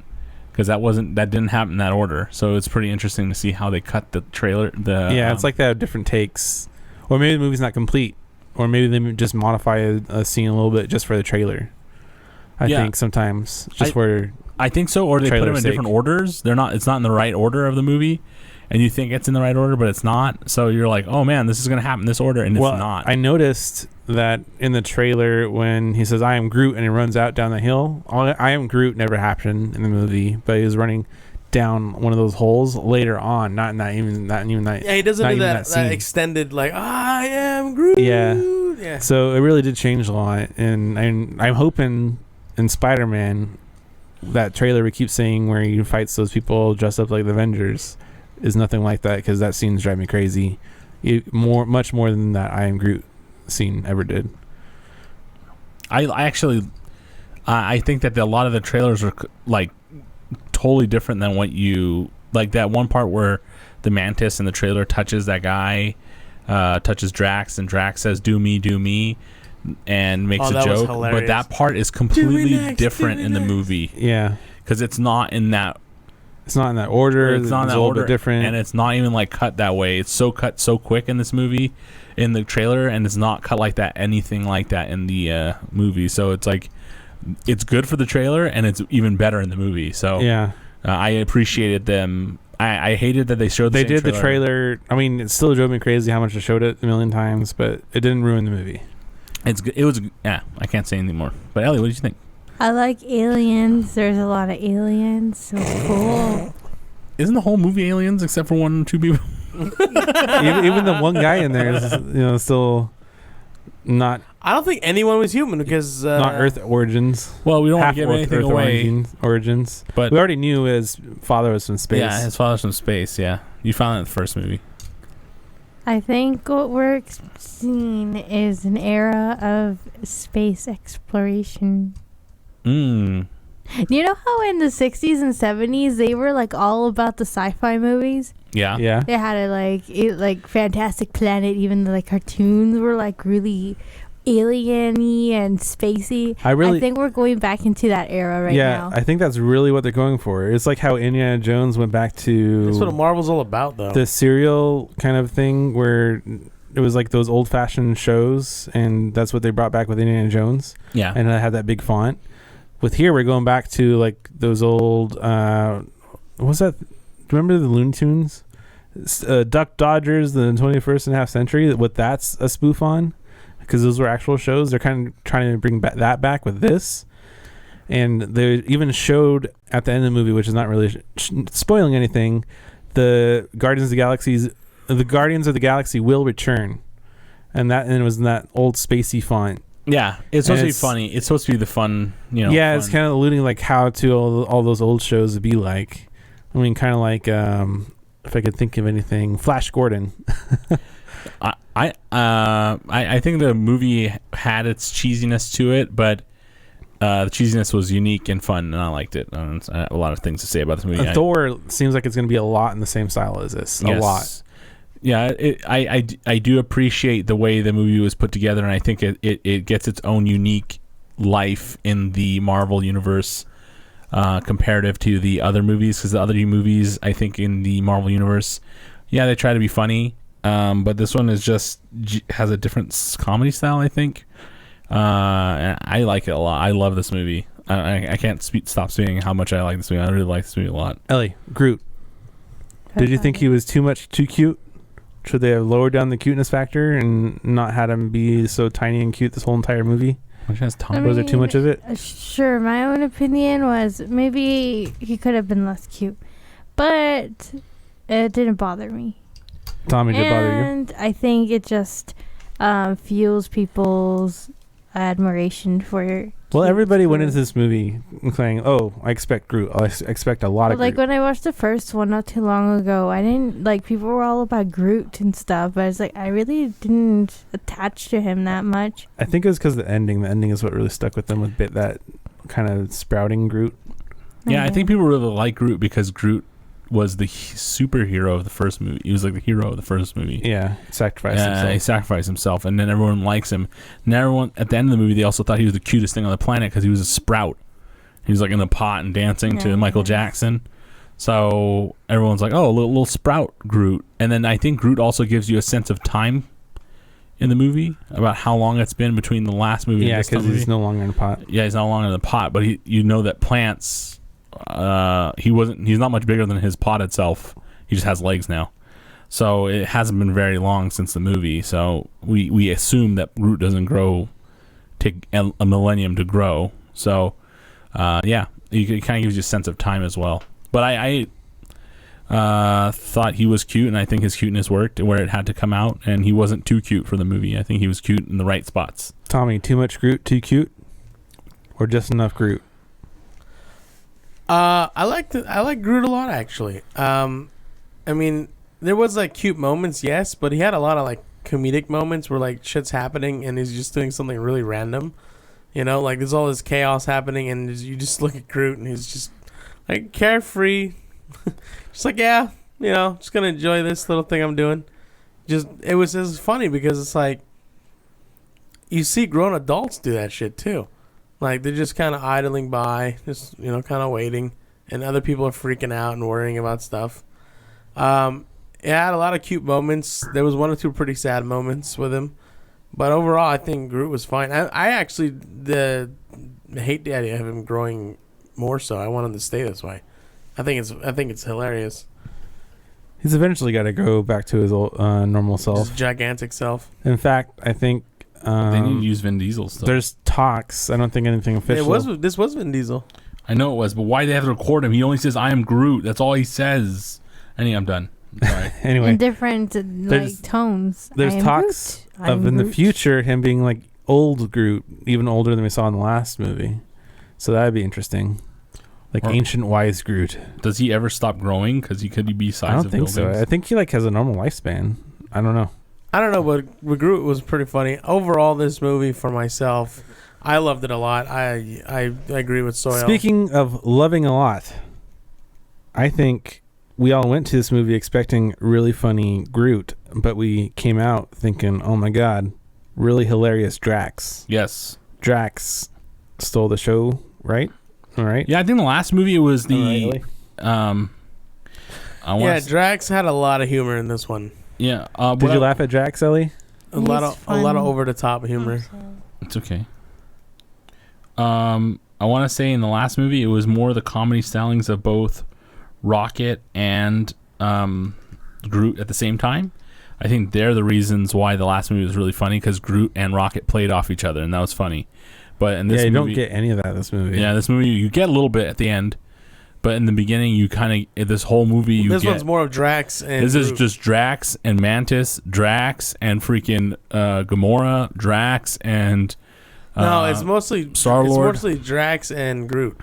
because that didn't happen in that order. So it's pretty interesting to see how they cut the trailer. It's like they have different takes, or maybe the movie's not complete, or maybe they just modify a scene a little bit just for the trailer. I think sometimes I think so, or they put them in different orders. It's not in the right order of the movie. And you think it's in the right order, but it's not. So you're like, oh man, this is going to happen in this order, and it's not. I noticed that in the trailer when he says, "I am Groot," and he runs out down the hill. "I am Groot" never happened in the movie, but he was running down one of those holes later on, not even that. Yeah, he doesn't do that extended like, "I am Groot." Yeah. So it really did change a lot, and I'm hoping in Spider-Man, that trailer we keep saying where he fights those people dressed up like the Avengers, is nothing like that, because that scene's driving me crazy. Much more than that I Am Groot scene ever did. I actually I think that a lot of the trailers are like totally different than what you like. That one part where the Mantis in the trailer touches that guy, touches Drax, and Drax says "Do me," and makes a joke. But that part is completely different in the movie. Yeah, because it's not in that. It's not in that order. It's not in that a little order, bit different, and it's not even like cut that way. It's cut so quick in this movie, in the trailer, and it's not cut like that, anything like that in the movie. So it's like, it's good for the trailer, and it's even better in the movie. So yeah, I appreciated them. I hated that they showed. The trailer. I mean, it still drove me crazy how much they showed it a million times, but it didn't ruin the movie. It was. Yeah, I can't say anything more. But Ellie, what did you think? I like aliens. There's a lot of aliens. So cool. Isn't the whole movie aliens except for one or two people? even the one guy in there is, still not. I don't think anyone was human because not Earth origins. Well, we don't want to give anything Earth away. Origins, but we already knew his father was from space. Yeah, his father's from space. Yeah, you found that in the first movie. I think what we're seeing is an era of space exploration. You know how in the 60s and 70s they were like all about the sci-fi movies? Yeah. They had like Fantastic Planet, even the like cartoons were like really alien-y and spacey. I think we're going back into that era right now. Yeah, I think that's really what they're going for. It's like how Indiana Jones went back to... That's what Marvel's all about, though. The serial kind of thing where it was like those old-fashioned shows, and that's what they brought back with Indiana Jones. Yeah. And it had that big font. With here, we're going back to like those old... what was that? Remember the Looney Tunes? Duck Dodgers, the 21st and a half century? What that's a spoof on? Because those were actual shows. They're kind of trying to bring that back with this. And they even showed at the end of the movie, which is not really spoiling anything, the Guardians of the Galaxy will return. And it was in that old spacey font. Yeah, it's supposed to be it's- funny. It's supposed to be the fun, Yeah, fun. it's kind of alluding like how to all those old shows would be like. I mean, kind of like if I could think of anything, Flash Gordon. I think the movie had its cheesiness to it, but the cheesiness was unique and fun, and I liked it. I have a lot of things to say about this movie. Thor seems like it's going to be a lot in the same style as this. A lot. Yeah, I do appreciate the way the movie was put together, and I think it gets its own unique life in the Marvel universe comparative to the other movies, because the other movies, I think, in the Marvel universe, they try to be funny, but this one is just has a different comedy style, I think. And I like it a lot. I love this movie. I can't stop saying how much I like this movie. I really like this movie a lot. Ellie, Groot. Did you think he was too cute? Should they have lowered down the cuteness factor and not had him be so tiny and cute this whole entire movie? Was there too much of it? Sure, my own opinion was maybe he could have been less cute, but it didn't bother me. Tommy, did it bother you? And I think it just fuels people's admiration for. Well, everybody went into this movie saying, "Oh, I expect Groot. I expect a lot of Like Groot." when I watched the first one not too long ago, I didn't like people were all about Groot and stuff, but I was like, I really didn't attach to him that much. I think it was because the ending. The ending is what really stuck with them with that kind of sprouting Groot. Yeah, I think people really like Groot because Groot was the superhero of the first movie. He was like the hero of the first movie. Yeah, sacrificed himself. He sacrificed himself, and then everyone likes him. And everyone at the end of the movie, they also thought he was the cutest thing on the planet because he was a sprout. He was like in the pot and dancing to Michael Jackson. So everyone's like, "Oh, a little sprout Groot." And then I think Groot also gives you a sense of time in the movie about how long it's been between the last movie. Yeah, and this because he's no longer in the pot. Yeah, he's no longer in the pot, but you know that plants. He's not much bigger than his pot itself. He just has legs now. So it hasn't been very long since the movie. So we assume that Groot doesn't take a millennium to grow. So it kind of gives you a sense of time as well. But I thought he was cute, and I think his cuteness worked where it had to come out, and he wasn't too cute for the movie. I think he was cute in the right spots. Tommy, too much Groot, too cute, or just enough Groot? I like Groot a lot, actually. I mean, there was like cute moments, yes, but he had a lot of like comedic moments where like shit's happening and he's just doing something really random. Like there's all this chaos happening and you just look at Groot and he's just like carefree, just like just gonna enjoy this little thing I'm doing. It was funny because it's like you see grown adults do that shit too. Like, they're just kind of idling by, just, kind of waiting. And other people are freaking out and worrying about stuff. It had a lot of cute moments. There was one or two pretty sad moments with him. But overall, I think Groot was fine. I actually hate the idea of him growing more so. I want him to stay this way. I think it's hilarious. He's eventually got to go back to his old, normal self. His gigantic self. In fact, I think... they need to use Vin Diesel still. There's talks. I don't think anything official. This was Vin Diesel. I know it was, but why do they have to record him? He only says, "I am Groot." That's all he says. I'm done. Sorry. Anyway, in different tones. There's talks of in the future him being like old Groot, even older than we saw in the last movie. So that'd be interesting. Like ancient wise Groot. Does he ever stop growing? Because he could be size. I don't think so. I think he has a normal lifespan. I don't know. But Groot was pretty funny. Overall, this movie for myself, I loved it a lot. I agree with Soil. Speaking of loving a lot, I think we all went to this movie expecting really funny Groot, but we came out thinking, oh my god, really hilarious Drax. Yes. Drax stole the show, right? All right. Yeah, I think the last movie it was the... Drax had a lot of humor in this one. Yeah. Did you laugh at Drax, Ellie? A lot of over the top humor. It's okay. I want to say in the last movie it was more the comedy stylings of both Rocket and Groot at the same time. I think they're the reasons why the last movie was really funny, because Groot and Rocket played off each other, and that was funny. But in this movie, you don't get any of that in this movie. Yeah, this movie you get a little bit at the end. But in the beginning, you kind of this whole movie. This one's more of Drax and. This is just Drax and Mantis, Drax and freaking Gamora, Drax and No, it's mostly Star-Lord. It's mostly Drax and Groot.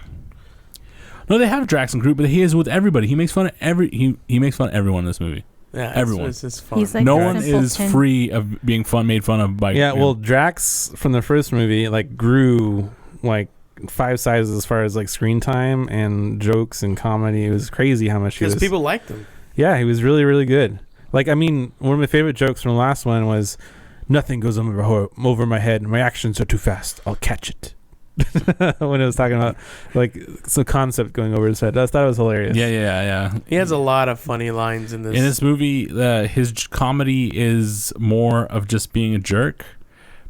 No, they have Drax and Groot, but he is with everybody. He makes fun of he makes fun of everyone in this movie. Yeah, Everyone. It's just fun. He's like No a one is simpleton. free of being made fun of by. Yeah, well, Drax from the first movie like grew like 5 sizes as far as like screen time and jokes and comedy. It was crazy how much he because was. people liked him. Yeah, he was really, really good. Like, I mean, one of my favorite jokes from the last one was, "Nothing goes over my head. My actions are too fast. I'll catch it." When it was talking about like some concept going over his head, I thought it was hilarious. Yeah. He has a lot of funny lines in this. In this movie, his comedy is more of just being a jerk,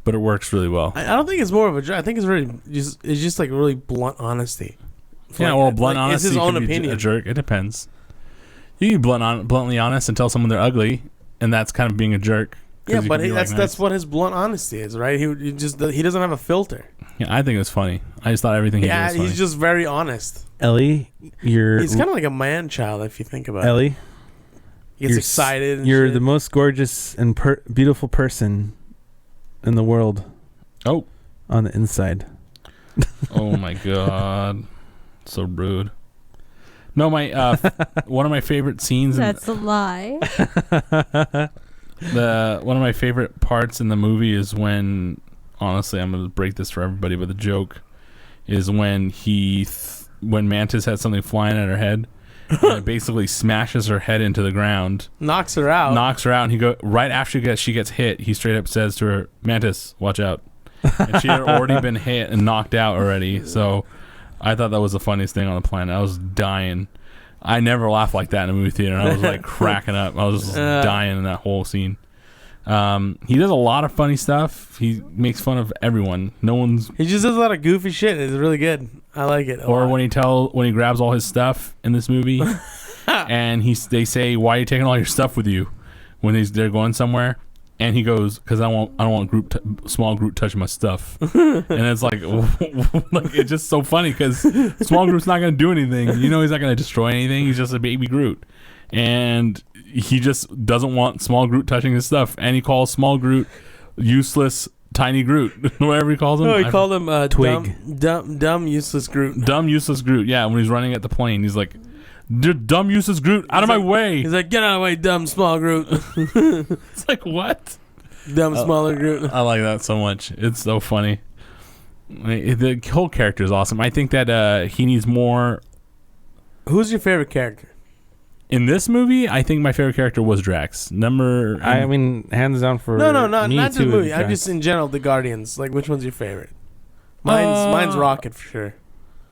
but it works really well. I don't think it's more of a joke. I think it's just like really blunt honesty. Yeah, Like, well, blunt like, honesty it's his own can be opinion. a jerk. It depends. You can be bluntly honest and tell someone they're ugly, and that's kind of being a jerk. Yeah, but that's that's what his blunt honesty is, right? He doesn't have a filter. Yeah, I think it's funny. I just thought everything he did Yeah, was funny. he's just very honest. Ellie, He's kind of like a man child if you think about it. Ellie, He gets you're excited. And you're shit. the most gorgeous and beautiful person in the world. Oh. On the inside. Oh my god, so rude. No, my one of my favorite scenes. That's a lie. One of my favorite parts in the movie is when, honestly, I'm gonna break this for everybody, but the joke is when when Mantis had something flying at her head, and it basically smashes her head into the ground, knocks her out. and he right after she gets hit, he straight up says to her, "Mantis, watch out." And she had already been hit and knocked out already. So I thought that was the funniest thing on the planet. I was dying. I never laughed like that in a movie theater. I was like cracking up. I was just dying in that whole scene. He does a lot of funny stuff. He makes fun of everyone. He just does a lot of goofy shit. It's really good. I like it. Or when he grabs all his stuff in this movie, and they say, "Why are you taking all your stuff with you?" When they're going somewhere. And he goes, "Because I don't want small Groot touching my stuff." And it's like it's just so funny because small Groot's not going to do anything. You know, he's not going to destroy anything. He's just a baby Groot, and he just doesn't want small Groot touching his stuff. And he calls small Groot useless, tiny Groot, whatever he calls him. No, he called him Twig. dumb, useless Groot. Dumb, useless Groot. Yeah, when he's running at the plane, he's like, "Dumb, useless Groot, out of my way!" He's like, "Get out of the way, dumb, small Groot." It's like, what? Dumb, smaller Groot. I like that so much. It's so funny. The whole character is awesome. I think that he needs more. Who's your favorite character? In this movie, I think my favorite character was Drax. I mean, hands down for Not me the too, movie. I'm Drax. just in general the Guardians. Like, which one's your favorite? Mine's Rocket for sure.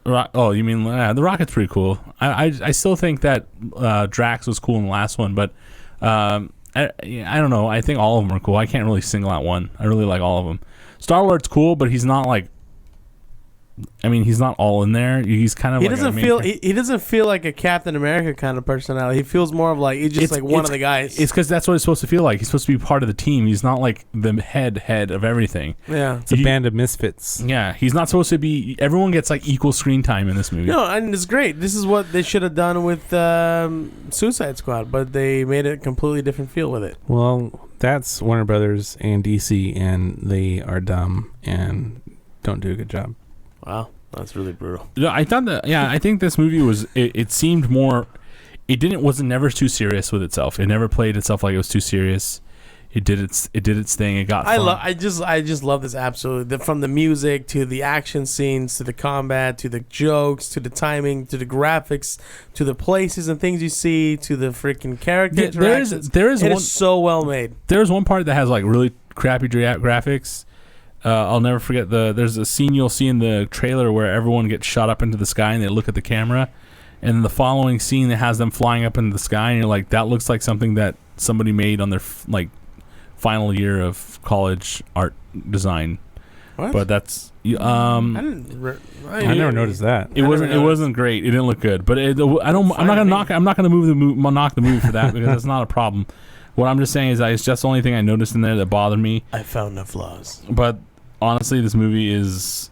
Oh, you mean the Rocket's pretty cool. I still think that Drax was cool in the last one, but I don't know. I think all of them are cool. I can't really single out one. I really like all of them. Star-Lord's cool, but he's not like. I mean, he's not all in there. He's kind of. He doesn't feel like a Captain America kind of personality. He feels more of like he's just like one of the guys. It's because that's what it's supposed to feel like. He's supposed to be part of the team. He's not like the head of everything. Yeah, it's a band of misfits. Yeah, he's not supposed to be. Everyone gets like equal screen time in this movie. No, and it's great. This is what they should have done with Suicide Squad, but they made a completely different feel with it. Well, that's Warner Brothers and DC, and they are dumb and don't do a good job. Wow, that's really brutal. Yeah, I thought that. Yeah, I think this movie was. It seemed more. It wasn't never too serious with itself. It never played itself like it was too serious. It did its thing. It got. I just love this absolutely. From the music to the action scenes to the combat to the jokes to the timing to the graphics to the places and things you see to the freaking character interactions. It is so well made. There's one part that has like really crappy graphics. I'll never forget there's a scene you'll see in the trailer where everyone gets shot up into the sky and they look at the camera, and then the following scene that has them flying up into the sky and you're like, that looks like something that somebody made on their final year of college art design. What? But that's I never noticed that. It wasn't great. It didn't look good. But I'm not gonna knock the movie for that because it's not a problem. What I'm just saying is that it's just the only thing I noticed in there that bothered me. I found no flaws. But honestly, this movie is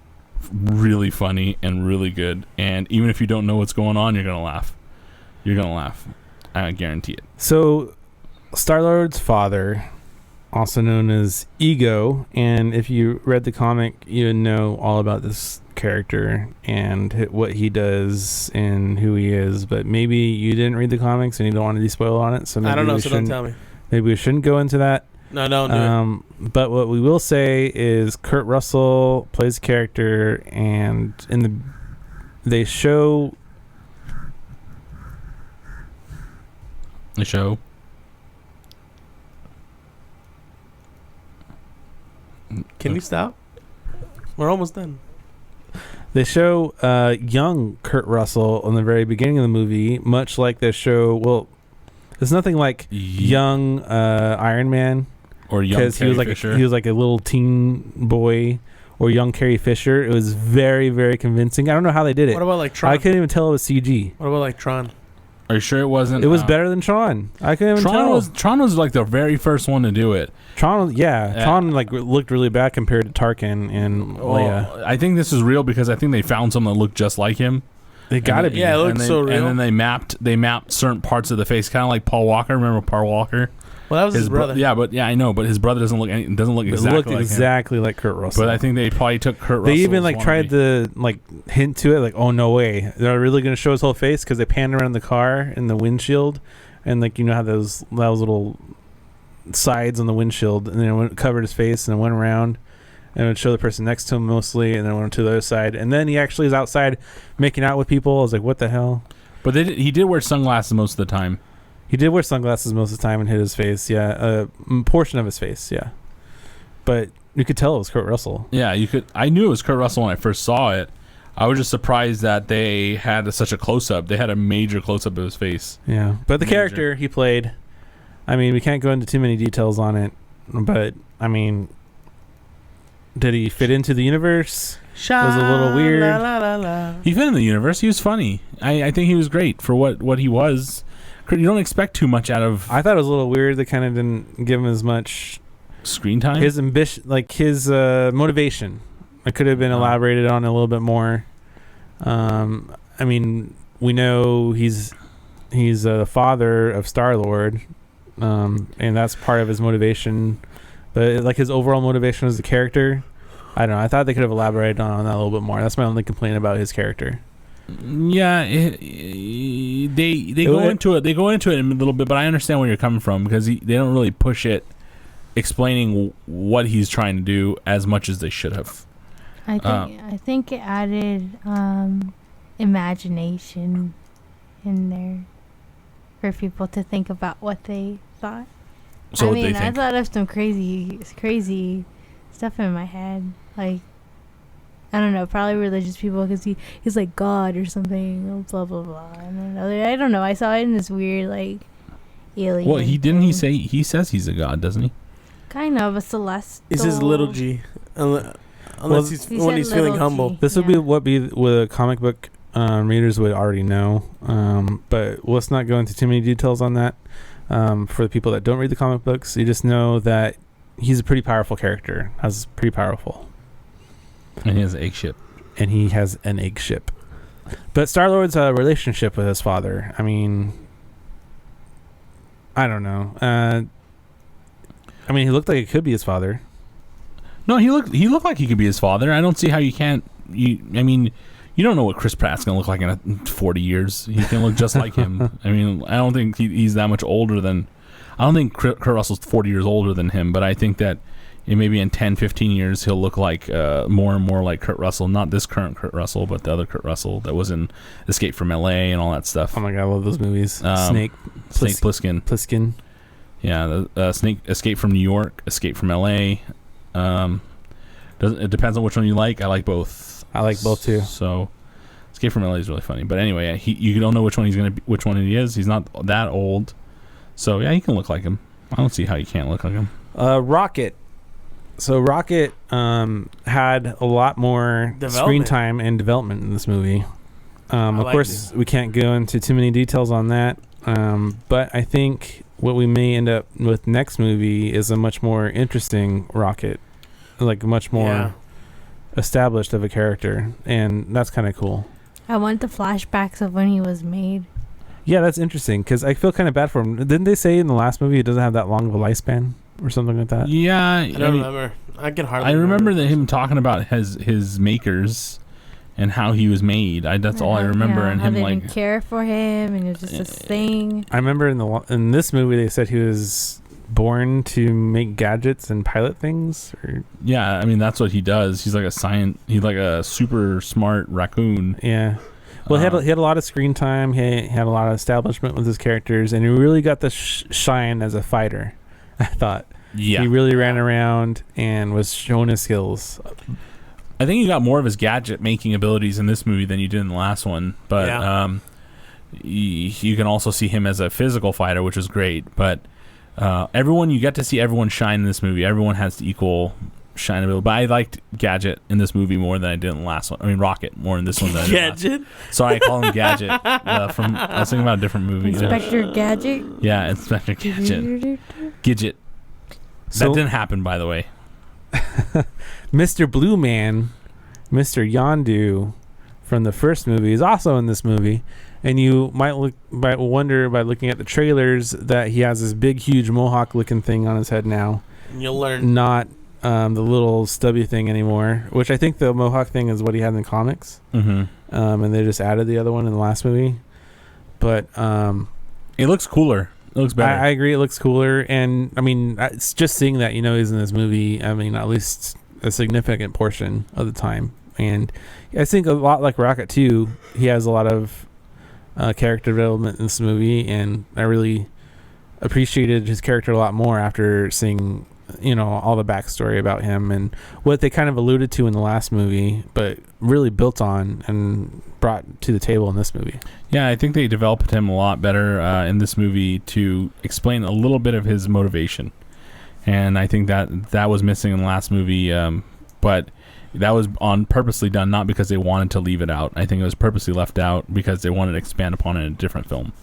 really funny and really good. And even if you don't know what's going on, you're gonna laugh. I guarantee it. So, Star-Lord's father also known as Ego. And if you read the comic, you know all about this character and what he does and who he is. But maybe you didn't read the comics and you don't want to be spoiled on it. So maybe I don't know, so don't tell me. Maybe we shouldn't go into that. No, don't do it. But what we will say is Kurt Russell plays a character, and they show the show. Can you stop? We're almost done. They show young Kurt Russell in the very beginning of the movie, much like they show. Well, there's nothing like young Iron Man or young Carrie Fisher. He was like a little teen boy, or young Carrie Fisher. It was very, very convincing. I don't know how they did it. What about like Tron? I couldn't even tell it was CG. What about like Tron? Are you sure it wasn't? It was better than Tron. I couldn't even tell. Tron was like the very first one to do it. Tron like looked really bad compared to Tarkin and Leia. I think this is real because I think they found someone that looked just like him. They gotta be. Yeah, it looks so real. And then they mapped certain parts of the face, kind of like Paul Walker. Remember Paul Walker? Well, that was his brother. I know, but his brother doesn't look exactly like Kurt Russell. But I think they probably took Kurt Russell. They even like tried to like hint to it, like, oh no way, they're really going to show his whole face, because they panned around the car in the windshield, and like, you know how those little sides on the windshield, and then it covered his face, and it went around, and it would show the person next to him mostly, and then went to the other side, and then he actually is outside making out with people. I was like, what the hell? But he did wear sunglasses most of the time. He did wear sunglasses most of the time and hid his face, yeah. A portion of his face, yeah. But you could tell it was Kurt Russell. Yeah, you could. I knew it was Kurt Russell when I first saw it. I was just surprised that they had such a close-up. They had a major close-up of his face. Yeah, but the character he played, I mean, we can't go into too many details on it, but, I mean, did he fit into the universe? It was a little weird. He fit in the universe. He was funny. I think he was great for what he was. You don't expect too much out of. I thought it was a little weird. They kind of didn't give him as much screen time. His ambition, like his motivation, it could have been elaborated on a little bit more. I mean, we know he's the father of Star-Lord, and that's part of his motivation. But like his overall motivation as the character, I don't know. I thought they could have elaborated on that a little bit more. That's my only complaint about his character. Yeah, they go into it. They go into it a little bit, but I understand where you're coming from, because they don't really push it, explaining what he's trying to do as much as they should have. I think it added imagination in there for people to think about what they thought. So I thought of some crazy stuff in my head, like, I don't know, probably religious people, because he's like God or something, blah blah blah. I don't know. I saw it in this weird like alien. Well, he says he's a god, doesn't he? Kind of a celestial. He says little G, unless when he's feeling humble. This would be what comic book readers would already know. But let's not go into too many details on that. For the people that don't read the comic books, you just know that he's a pretty powerful character. Pretty powerful. And he has an egg ship. But Star-Lord's relationship with his father, I mean, I don't know. I mean, he looked like it could be his father. No, he looked like he could be his father. I don't see how you can't. I mean, you don't know what Chris Pratt's gonna look like in 40 years. He can look just like him. I mean, I don't think he's that much older than. I don't think Kurt Russell's 40 years older than him, but I think that. Maybe in 10, 15 years, he'll look like more and more like Kurt Russell. Not this current Kurt Russell, but the other Kurt Russell that was in Escape from L.A. and all that stuff. Oh, my God, I love those movies. Snake Plissken. Yeah, Snake Escape from New York, Escape from L.A. It depends on which one you like. I like both. I like both, too. So Escape from L.A. is really funny. But anyway, you don't know which one he is. He's not that old. So, yeah, he can look like him. I don't see how you can't look like him. Rocket. So Rocket had a lot more screen time and development in this movie. Of course, we can't go into too many details on that. But I think what we may end up with next movie is a much more interesting Rocket, like much more established of a character, and that's kind of cool. I want the flashbacks of when he was made. Yeah, that's interesting, because I feel kind of bad for him. Didn't they say in the last movie he doesn't have that long of a lifespan? or something like that. Yeah, I don't remember. I can hardly. I remember that him talking about his makers and how he was made. That's all I remember. And how him they like didn't care for him, and it was just this thing. I remember in this movie they said he was born to make gadgets and pilot things. yeah, I mean that's what he does. He's like he's like a super smart raccoon. Yeah. Well, he had a lot of screen time. He had a lot of establishment with his characters, and he really got the shine as a fighter. I thought. Yeah, he really ran around and was showing his skills. I think you got more of his gadget making abilities in this movie than you did in the last one. But you can also see him as a physical fighter, which is great. But you get to see everyone shine in this movie. Everyone has equal shine ability. But I liked Gadget in this movie more than I did in the last one. I mean, Rocket more in this one than I did in the last one. Sorry, I call him Gadget. I was thinking about a different movie. Inspector Gadget? Yeah, Inspector Gadget. Gidget. That didn't happen, by the way. Mr. Blue Man, Mr. Yondu from the first movie is also in this movie, and you might wonder by looking at the trailers that he has this big, huge mohawk-looking thing on his head now. And you'll learn. Not the little stubby thing anymore, which I think the mohawk thing is what he had in the comics. Mm-hmm. And they just added the other one in the last movie. But it looks cooler. It looks better. I agree. It looks cooler, and I mean, it's just seeing that he's in this movie. I mean, at least a significant portion of the time, and I think a lot like Rocket 2, he has a lot of character development in this movie, and I really appreciated his character a lot more after seeing all the backstory about him and what they kind of alluded to in the last movie, but really built on and brought to the table in this movie. Yeah, I think they developed him a lot better in this movie to explain a little bit of his motivation. And I think that was missing in the last movie, but that was purposely done, not because they wanted to leave it out. I think it was purposely left out because they wanted to expand upon it in a different film.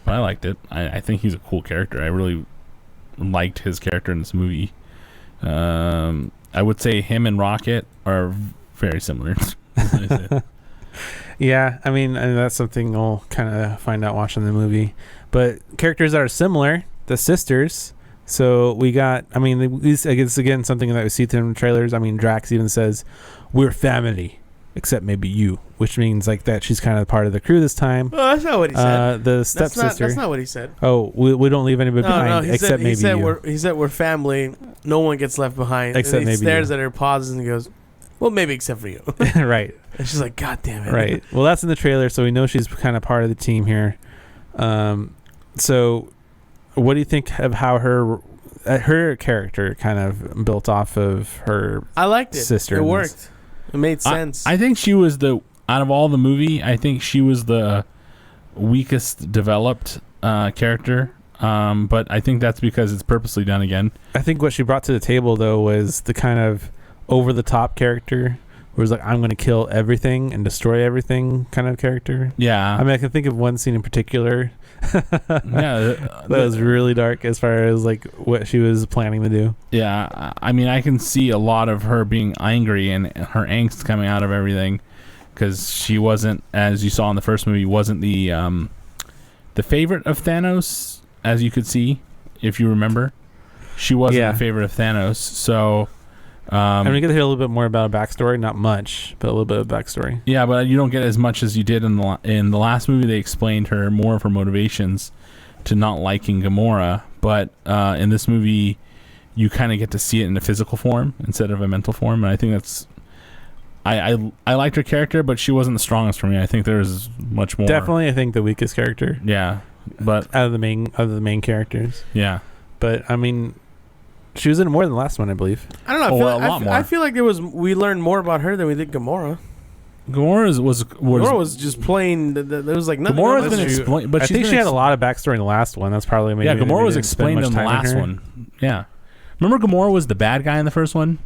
But I liked it. I think he's a cool character. I really liked his character in this movie. I would say him and Rocket are very similar. Yeah, I mean, and that's something we'll kind of find out watching the movie. But characters that are similar, the sisters. So we got, I mean, it's again something that we see through the trailers. I mean, Drax even says, "We're family, except maybe you," which means like that she's kind of part of the crew this time. Oh, that's not what he said. The stepsister. That's not what he said. Oh, we don't leave anybody behind except maybe you. He said we're family. No one gets left behind. Except and he maybe stares you. at her, pauses, and he goes, "Well, maybe except for you." Right. And she's like, "God damn it!" Right. Well, that's in the trailer, so we know she's kind of part of the team here. So, what do you think of how her character kind of built off of her? I liked it. Sister. It worked. It made sense. I think she was out of all the movie, I think she was the weakest developed character. But I think that's because it's purposely done again. I think what she brought to the table, though, was the kind of over-the-top character, where it's like, I'm going to kill everything and destroy everything kind of character. Yeah. I mean, I can think of one scene in particular yeah, that was really dark as far as like what she was planning to do. Yeah, I mean, I can see a lot of her being angry and her angst coming out of everything, because she wasn't, as you saw in the first movie, wasn't the favorite of Thanos, as you could see, if you remember. She wasn't the favorite of Thanos, so... I'm going to get to hear a little bit more about a backstory. Not much, but a little bit of backstory. Yeah, but you don't get as much as you did in the last movie. They explained more of her motivations to not liking Gamora. But in this movie, you kind of get to see it in a physical form instead of a mental form. And I think that's... I liked her character, but she wasn't the strongest for me. I think there's much more. Definitely, I think the weakest character. Yeah, but out of the main characters. Yeah, but I mean... She was in more than the last one, I believe. I don't know. I feel like we learned more about her than we did Gamora. Gamora was just plain. There was like nothing. Gamora's been explained, but I think she had a lot of backstory in the last one. That's probably maybe. Yeah, Gamora was explained in the last one. Yeah, remember Gamora was the bad guy in the first one.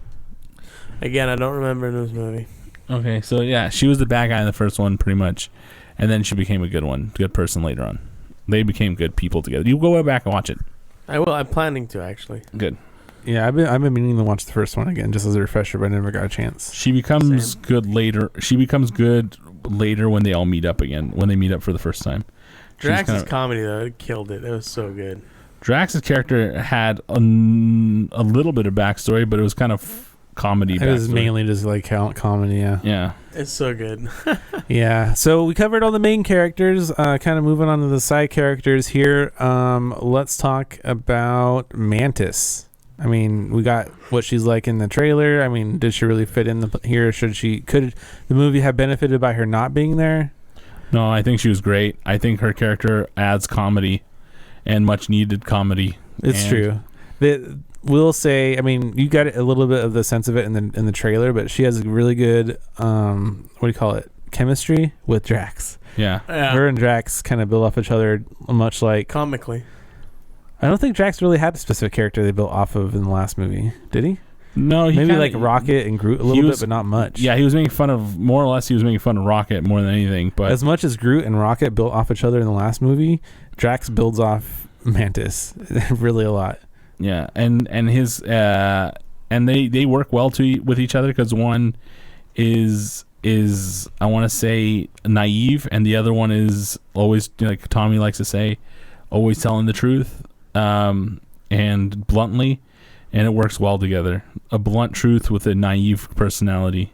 Again, I don't remember in this movie. Okay, so yeah, she was the bad guy in the first one, pretty much, and then she became a good person later on. They became good people together. You go back and watch it. I will. I'm planning to actually. Good. Yeah, I've been meaning to watch the first one again just as a refresher, but I never got a chance. She becomes good later. She becomes good later when they all meet up again. When they meet up for the first time. Drax's comedy though, it killed it. It was so good. Drax's character had a little bit of backstory, but it was kind of comedy. It was backstory. mainly just like comedy, yeah. Yeah. It's so good. Yeah. So we covered all the main characters. Kind of moving on to the side characters here. Let's talk about Mantis. I mean, we got what she's like in the trailer. I mean, did she really fit in here? Could the movie have benefited by her not being there? No, I think she was great. I think her character adds comedy and much needed comedy. It's true. We'll say, I mean, you got a little bit of the sense of it in the trailer, but she has really good, what do you call it? Chemistry with Drax. Yeah. Her and Drax kind of build off each other, much like Comically. I don't think Drax really had a specific character they built off of in the last movie. Did he? No, he maybe kinda, like Rocket and Groot a little bit, but not much. Yeah, he was making fun of Rocket more than anything. But as much as Groot and Rocket built off each other in the last movie, Drax builds off Mantis really a lot. Yeah, and his and they work well with each other because one is I want to say naive, and the other one is always, like Tommy likes to say, always telling the truth, and bluntly, and it works well together. A blunt truth with a naive personality.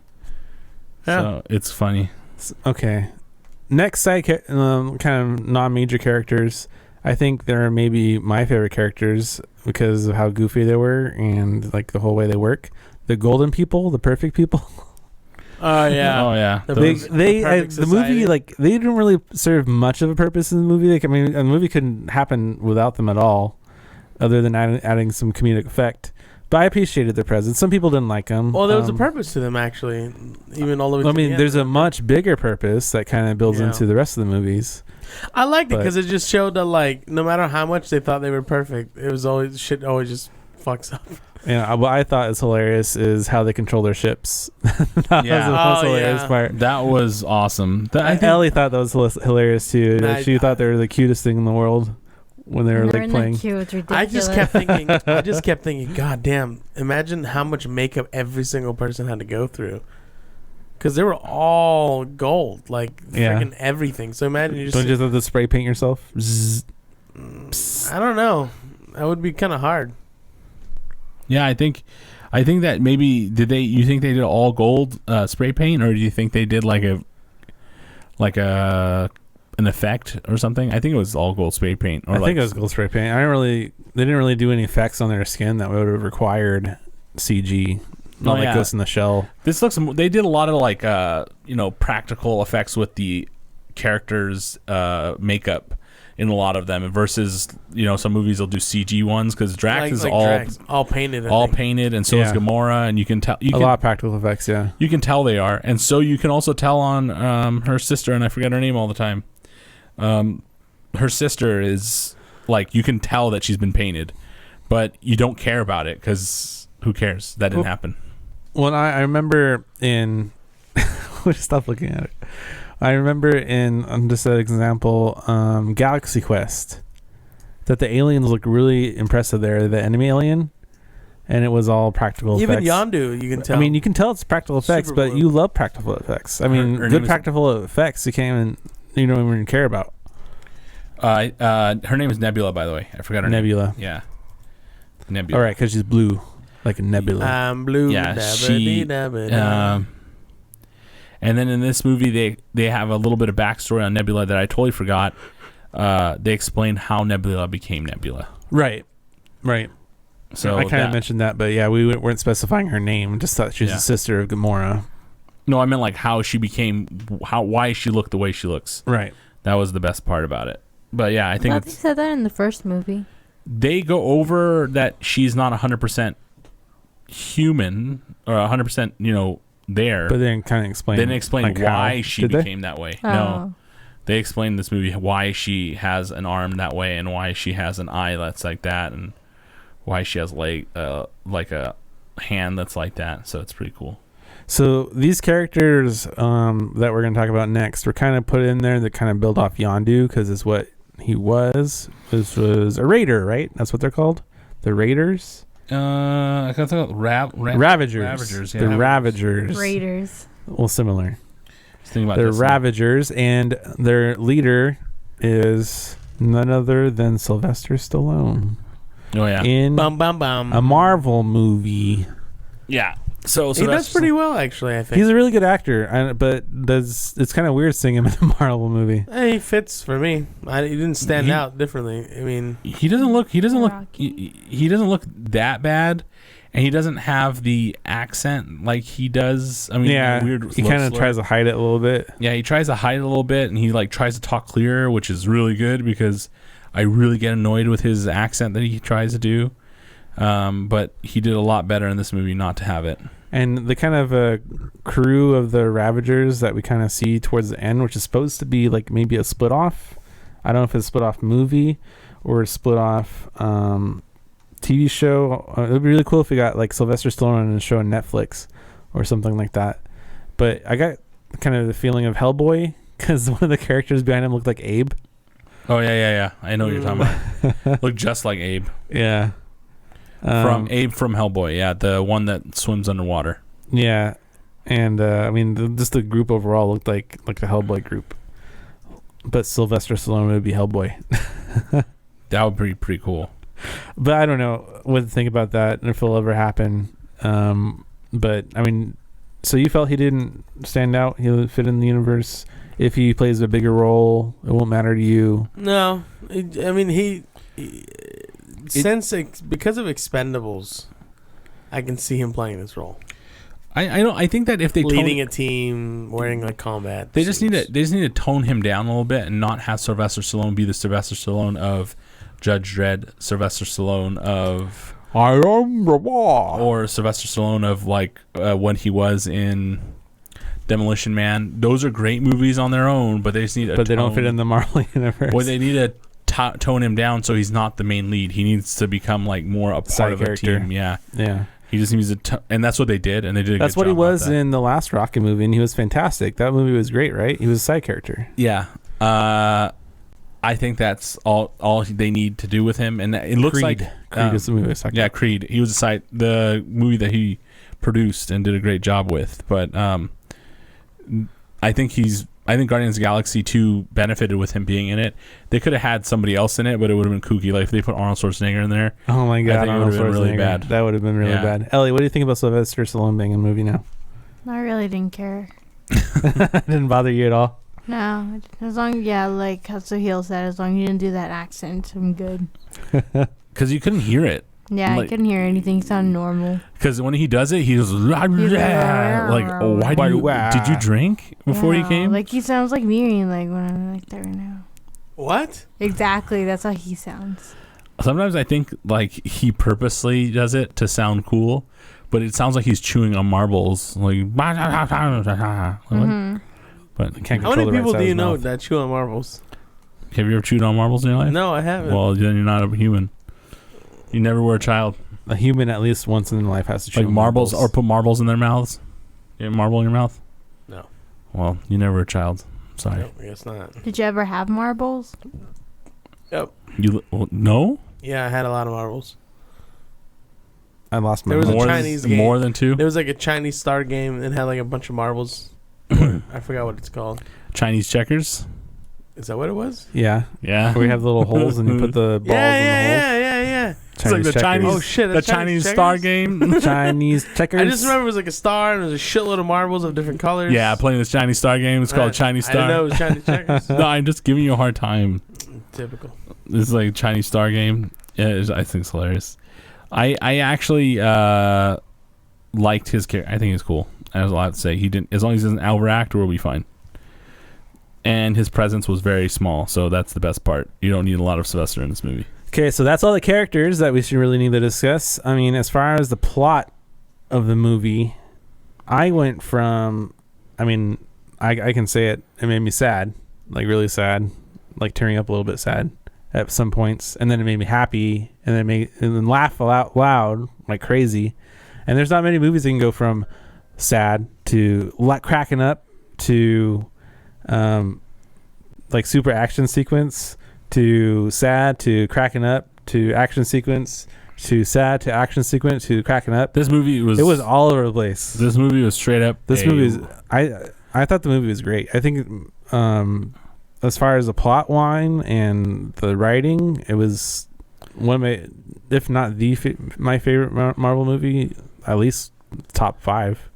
Yeah. So it's funny. Okay. Next side kind of non-major characters. I think they're maybe my favorite characters because of how goofy they were and like the whole way they work. The golden people, the perfect people. Oh yeah. Oh yeah. The The movie, like, they didn't really serve much of a purpose in the movie. Like, I mean, a movie couldn't happen without them at all, other than adding some comedic effect. But I appreciated their presence. Some people didn't like them. Well, there was a purpose to them, actually, even all the way. I mean, there's a much bigger purpose that kind of builds into the rest of the movies. I liked it because it just showed that, like, no matter how much they thought they were perfect, it was always shit. Always just fucks up. Yeah, what I thought was hilarious is how they control their ships. That was the most hilarious part. That was awesome. Ellie thought that was hilarious too. She thought they were the cutest thing in the world when they were like playing. Cute, ridiculous. I just kept thinking, God damn! Imagine how much makeup every single person had to go through. Because they were all gold, like freaking everything. So imagine you don't just have to spray paint yourself. I don't know. That would be kind of hard. Yeah, I think that maybe you think they did all gold spray paint, or do you think they did like an effect or something? I think it was all gold spray paint. I think it was gold spray paint. They didn't really do any effects on their skin that would have required CG. Not like Ghost in the Shell. They did a lot of like practical effects with the characters' makeup in a lot of them, versus some movies will do CG ones because Drax is all painted, and so is Gamora, and you can tell a lot of practical effects. Yeah, you can tell they are, and so you can also tell on her sister, and I forget her name all the time. Her sister is like, you can tell that she's been painted, but you don't care about it because who cares? That didn't happen. Well, I remember in we'll just stop looking at it. I remember in just an example, Galaxy Quest, that the aliens look really impressive there, the enemy alien, and it was all practical Even effects. Yondu, you can tell. I mean, you can tell it's practical effects, Super but you love practical effects. I mean, good practical effects you can't even care about. Her name is Nebula, by the way. I forgot her name. Nebula. Yeah. Nebula. All right, because she's blue, like a nebula. I'm blue. Yeah, and then in this movie, they have a little bit of backstory on Nebula that I totally forgot. They explain how Nebula became Nebula. Right. So I kind of mentioned that, but yeah, we weren't specifying her name. Just thought she was the sister of Gamora. No, I meant like how she became, why she looked the way she looks. Right. That was the best part about it. But yeah, I think they said that in the first movie. They go over that she's not 100% human or 100%, there. But they didn't kind of explain. They didn't explain like why she became that way. Oh. No. They explained in this movie why she has an arm that way and why she has an eye that's like that and why she has like a hand that's like that. So it's pretty cool. So these characters that we're going to talk about next were kind of put in there that kind of build off Yondu because it's what he was. This was a raider, right? That's what they're called? The Raiders? I got the Ravagers. Ravagers, yeah. The Ravagers. Raiders. Well, similar. Think about They're this. Ravagers, and their leader is None other than Sylvester Stallone Oh yeah. in Bum bum bum. a Marvel movie. Yeah. So He does pretty well, actually. I think He's a really good actor, but it's kind of weird seeing him in a Marvel movie. He fits for me. He didn't stand out differently. I mean, he doesn't look Rocky. he doesn't look that bad, and he doesn't have the accent like he does. I mean, Yeah, weird. he kind of tries to hide it a little bit. Yeah, he tries to hide it a little bit, and he like tries to talk clearer, which is really good because I really get annoyed with his accent that he tries to do. But he did a lot better in this movie not to have it. And the kind of crew of the Ravagers that we kind of see towards the end, which is supposed to be like maybe a split off. I don't know if it's a split off movie or a split off TV show. It would be really cool if we got like Sylvester Stallone in a show on Netflix or something like that. But I got kind of the feeling of Hellboy because one of the characters behind him looked like Abe. Oh yeah. I know what you're talking about. Looked just like Abe. Yeah. From Hellboy, yeah, the one that swims underwater. Yeah, and I mean, just the group overall looked like the Hellboy group, but Sylvester Stallone would be Hellboy. That would be pretty cool. But I don't know what to think about that and if it'll ever happen. But I mean, so you felt he didn't stand out? He would fit in the universe. If he plays a bigger role, it won't matter to you. no. I mean, because of Expendables, I can see him playing this role. I think that if they Leading a team, wearing like combat. they just need suits. to tone him down a little bit and not have Sylvester Stallone be the Sylvester Stallone of Judge Dredd, Sylvester Stallone of I am the boss. or Sylvester Stallone of like when he was in Demolition Man. Those are great movies on their own, but they just need But they don't fit in the Marvel universe. Well, they need to tone him down so he's not the main lead. He needs to become like more a part Side of a character. team. Yeah, Yeah. he just needs to, and that's what they did, and they did. That's good what he job about was that. in the last Rocky movie, and he was fantastic. That movie was great, right? He was a side character. Yeah, I think that's all they need to do with him, and it looks Creed. like Creed is the movie I was talking yeah, about. Creed. He was the movie that he produced and did a great job with, but I think Guardians of the Galaxy 2 benefited with him being in it. They could have had somebody else in it, but it would have been kooky. Like if they put Arnold Schwarzenegger in there. Oh my god, I think it Arnold would have been really Schwarzenegger. bad. That would have been really Yeah. bad. Ellie, what do you think about Sylvester Stallone being in a movie now? I really didn't care. Didn't bother you at all? No, as long like how Sahil said, as long as you didn't do that accent, I'm good. Because you couldn't hear it. Yeah, Like- I couldn't hear anything. It sounded normal. Because when he does it, he goes like, oh, did you drink before Yeah, he came? Like he sounds like me, like when I'm like that right now. What? Exactly, that's how he sounds. Sometimes I think like he purposely does it to sound cool, but it sounds like he's chewing on marbles. Like, Mm-hmm. but Can't How control many the right people side do of you his know mouth. that chew on marbles? have you ever chewed on marbles in your life? No, I haven't. Well, then you're not a human. You never were a child. A human at least once in their life has to chew Like on marbles or put marbles in their mouths. You have a marble in your mouth? No. Well, you never were a child. Sorry. No, I guess not. Did you ever have marbles? Yep. No? Yeah, I had a lot of marbles. I lost my There was a mind. Chinese game. More than two? There was like a Chinese star game and had like a bunch of marbles. I forgot what it's called. Chinese checkers? Is that what it was? Yeah. Yeah. Where you have the little holes and you put the balls Yeah. It's like the checkers. Chinese, Oh, shit, the that's Chinese Chinese star checkers? game. Chinese checkers. I just remember it was like a star and there was a shitload of marbles of different colors. Yeah, playing this Chinese star game. It's called Chinese I didn't know it Star. was Chinese checkers. No, I'm just giving you a hard time. Typical. This is like Chinese star game. Yeah, I think it's hilarious. I actually liked his character. I think he's cool. I have a lot to say. He didn't, as long as he doesn't overact, we'll be fine. And his presence was very small, so that's the best part. You don't need a lot of Sylvester in this movie. Okay, so that's all the characters that we should really need to discuss. I mean, as far as the plot of the movie, I went from, I mean, I can say it made me sad, like really sad, like tearing up a little bit sad at some points, and then it made me happy, and then laugh out loud like crazy. And there's not many movies that can go from sad to cracking up to like super action sequence to sad to cracking up to action sequence to sad to action sequence to cracking up. This movie was. It was all over the place. This movie was straight up. This movie is. I thought the movie was great. I think as far as the plot line and the writing, it was one of my, if not my favorite Marvel movie, at least top 5.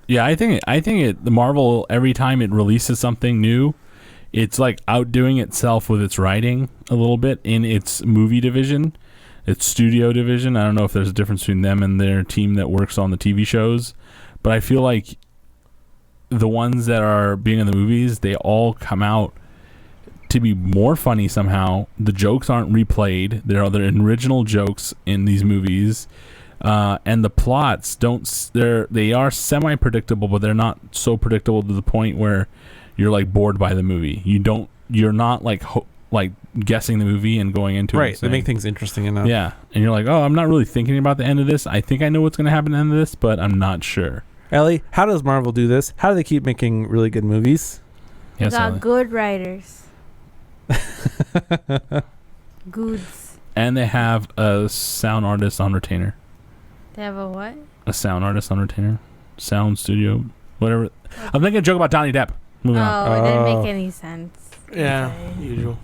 Yeah, I think the Marvel, every time it releases something new, it's like outdoing itself with its writing a little bit in its movie division, its studio division. I don't know if there's a difference between them and their team that works on the TV shows, but I feel like the ones that are being in the movies, they all come out to be more funny somehow. The jokes aren't replayed. They're original jokes in these movies. And the plots they are semi-predictable, but they're not so predictable to the point where you're like bored by the movie. You're not like guessing the movie and going into it. Right. They make things interesting enough. Yeah. And you're like, oh, I'm not really thinking about the end of this. I think I know what's going to happen at the end of this, but I'm not sure. Ellie, how does Marvel do this? How do they keep making really good movies? They Yes, got Ellie. good writers. Goods. And they have a sound artist on retainer. They have a what? A sound artist on retainer. Sound studio. Whatever. I'm making a joke about Johnny Depp. Moving on. Oh, it didn't make any sense. Yeah, Okay. usual.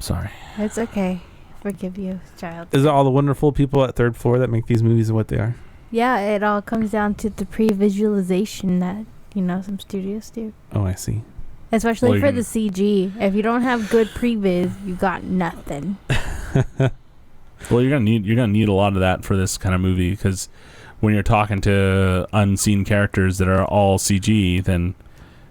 Sorry. It's okay. Forgive you, child. Is it all the wonderful people at Third Floor that make these movies what they are? Yeah, it all comes down to the pre-visualization that, some studios do. Oh, I see. Especially Well, for the CG. If you don't have good pre-viz, you got nothing. Well, you're gonna need a lot of that for this kind of movie, because when you're talking to unseen characters that are all CG, then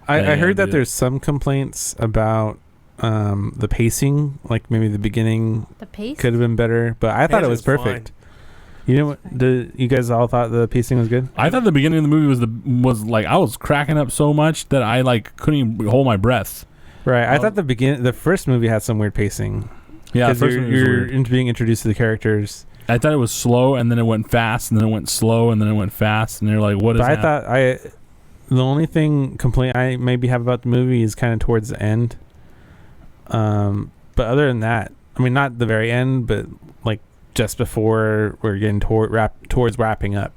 I heard that do there's some complaints about the pacing, like maybe the beginning The pace? could have been better, but I thought it was Pacing's perfect. You know what? You guys all thought the pacing was good? I thought the beginning of the movie was like, I was cracking up so much that I like couldn't even hold my breath. Right. I thought the first movie had some weird pacing. Yeah, Because you're being introduced to the characters. I thought it was slow, and then it went fast, and then it went slow, and then it went fast, and you're like, what is But that? the only complaint I maybe have about the movie is kind of towards the end. But other than that, I mean, not the very end, but like just before we're getting towards wrapping up.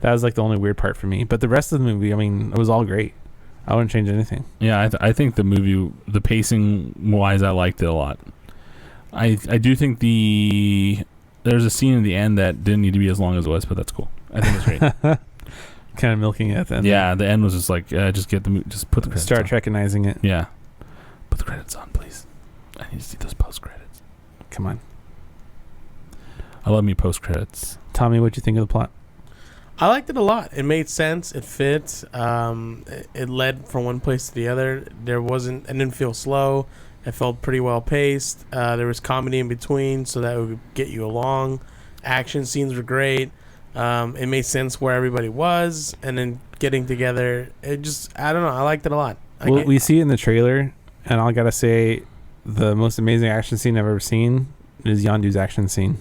That was like the only weird part for me. But the rest of the movie, I mean, it was all great. I wouldn't change anything. Yeah, I think the movie, the pacing wise, I liked it a lot. I do think there's a scene in the end that didn't need to be as long as it was, but that's cool. I think it's great. Kind of milking it at the end. Yeah, the end was just like, just put the credits Star on. Trekinizing it. Yeah. Put the credits on, please. I need to see those post credits. Come on. I love me post credits. Tommy, what'd you think of the plot? I liked it a lot. It made sense. It fit. It led from one place to the other. It didn't feel slow. It felt pretty well paced. There was comedy in between, so that would get you along. Action scenes were great. It made sense where everybody was, and then getting together. It just, I don't know. I liked it a lot. Well, we see it in the trailer, and I gotta say, the most amazing action scene I've ever seen is Yondu's action scene.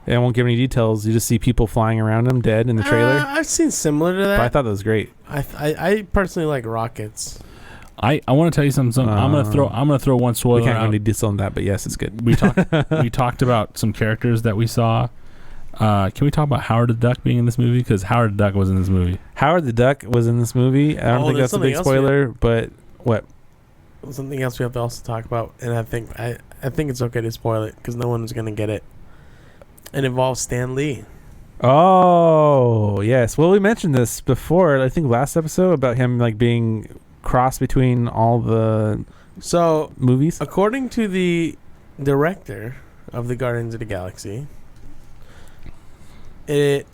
I won't give any details. You just see people flying around him dead in the trailer. I've seen similar to that. But I thought that was great. I personally like rockets. I want to tell you something. I'm gonna throw one spoiler We can't out. really diss on that, but yes, it's good. We talked about some characters that we saw. Can we talk about Howard the Duck being in this movie? Because Howard the Duck was in this movie. Howard the Duck was in this movie. I don't think there's that's a big something else spoiler, but what? Something else we have to also talk about, and I think it's okay to spoil it because no one's gonna get it. It involves Stan Lee. Oh, yes. Well, we mentioned this before, I think last episode, about him like being crossed between all the movies. According to the director of the Guardians of the Galaxy,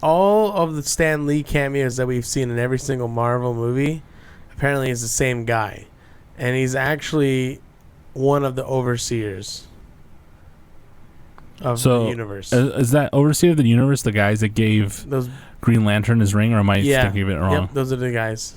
all of the Stan Lee cameos that we've seen in every single Marvel movie apparently is the same guy, and he's actually one of the overseers of the universe. Is that overseer of the universe the guys that gave Green Lantern his ring, or am I thinking of it wrong? Yep, those are the guys.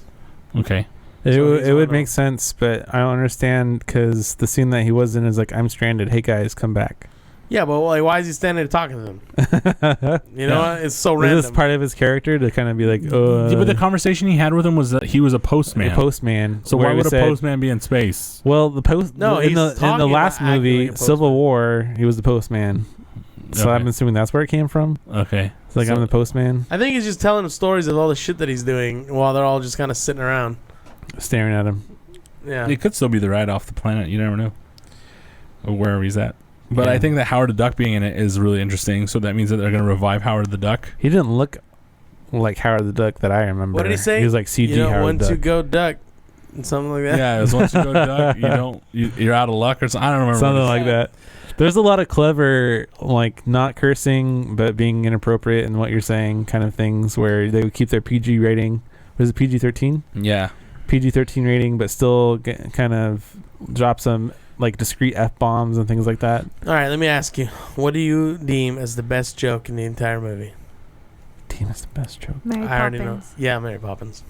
Okay. It would make sense, but I don't understand because the scene that he was in is like, I'm stranded. Hey guys, come back. Yeah, but like, why is he standing there talking to them? You know what? It's so random. Is this part of his character to kind of be like, Yeah, but the conversation he had with him was that he was a postman. A postman. So why would a postman be in space? Well, in the last movie, like Civil War, he was the postman. So I'm assuming that's where it came from. Okay. It's like, I'm the postman. I think he's just telling them stories of all the shit that he's doing while they're all just kind of sitting around. Staring at him. Yeah. It could still be the ride off the planet. You never know. Or wherever he's at. But I think that Howard the Duck being in it is really interesting. So that means that they're going to revive Howard the Duck. He didn't look like Howard the Duck that I remember. What did he say? He was like CG Howard once the Duck. you go duck, something like that. Yeah, it was once you go duck, you're out of luck or something. I don't remember. Something like that. There's a lot of clever, like, not cursing, but being inappropriate in what you're saying kind of things where they would keep their PG rating. Was it PG-13? Yeah. PG-13 rating, but still kind of drop some, like, discrete F-bombs and things like that. All right, let me ask you. What do you deem as the best joke in the entire movie? Deem as the best joke. Mary I already know. Poppins. Yeah, Mary Poppins.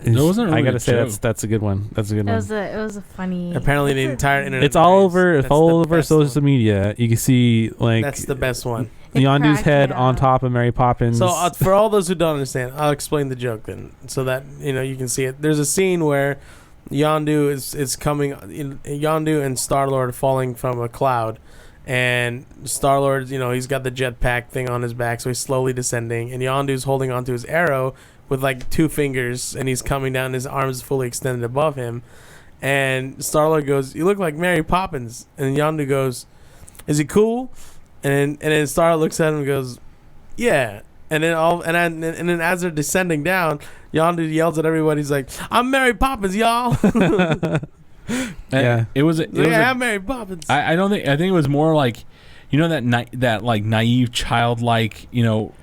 It wasn't really I gotta a say joke. that's a good one. That's a good It one. was a funny. Apparently, the entire internet. It's all agrees. over. It's That's all the over best social one. media. You can see like That's the best one. It Yondu's cracked head me on up. top of Mary Poppins. So for all those who don't understand, I'll explain the joke then, so that you can see it. There's a scene where Yondu is coming. Yondu and Star-Lord are falling from a cloud, and Star-Lord, he's got the jetpack thing on his back, so he's slowly descending, and Yondu's holding onto his arrow with like 2 fingers, and he's coming down. His arms fully extended above him, and Star-Lord goes, "You look like Mary Poppins," and Yondu goes, "Is he cool?" And then Star looks at him and goes, "Yeah." And then as they're descending down, Yondu yells at everybody. He's like, "I'm Mary Poppins, y'all." Yeah. It was. I'm Mary Poppins. I don't think. I think it was more like, that like naive, childlike,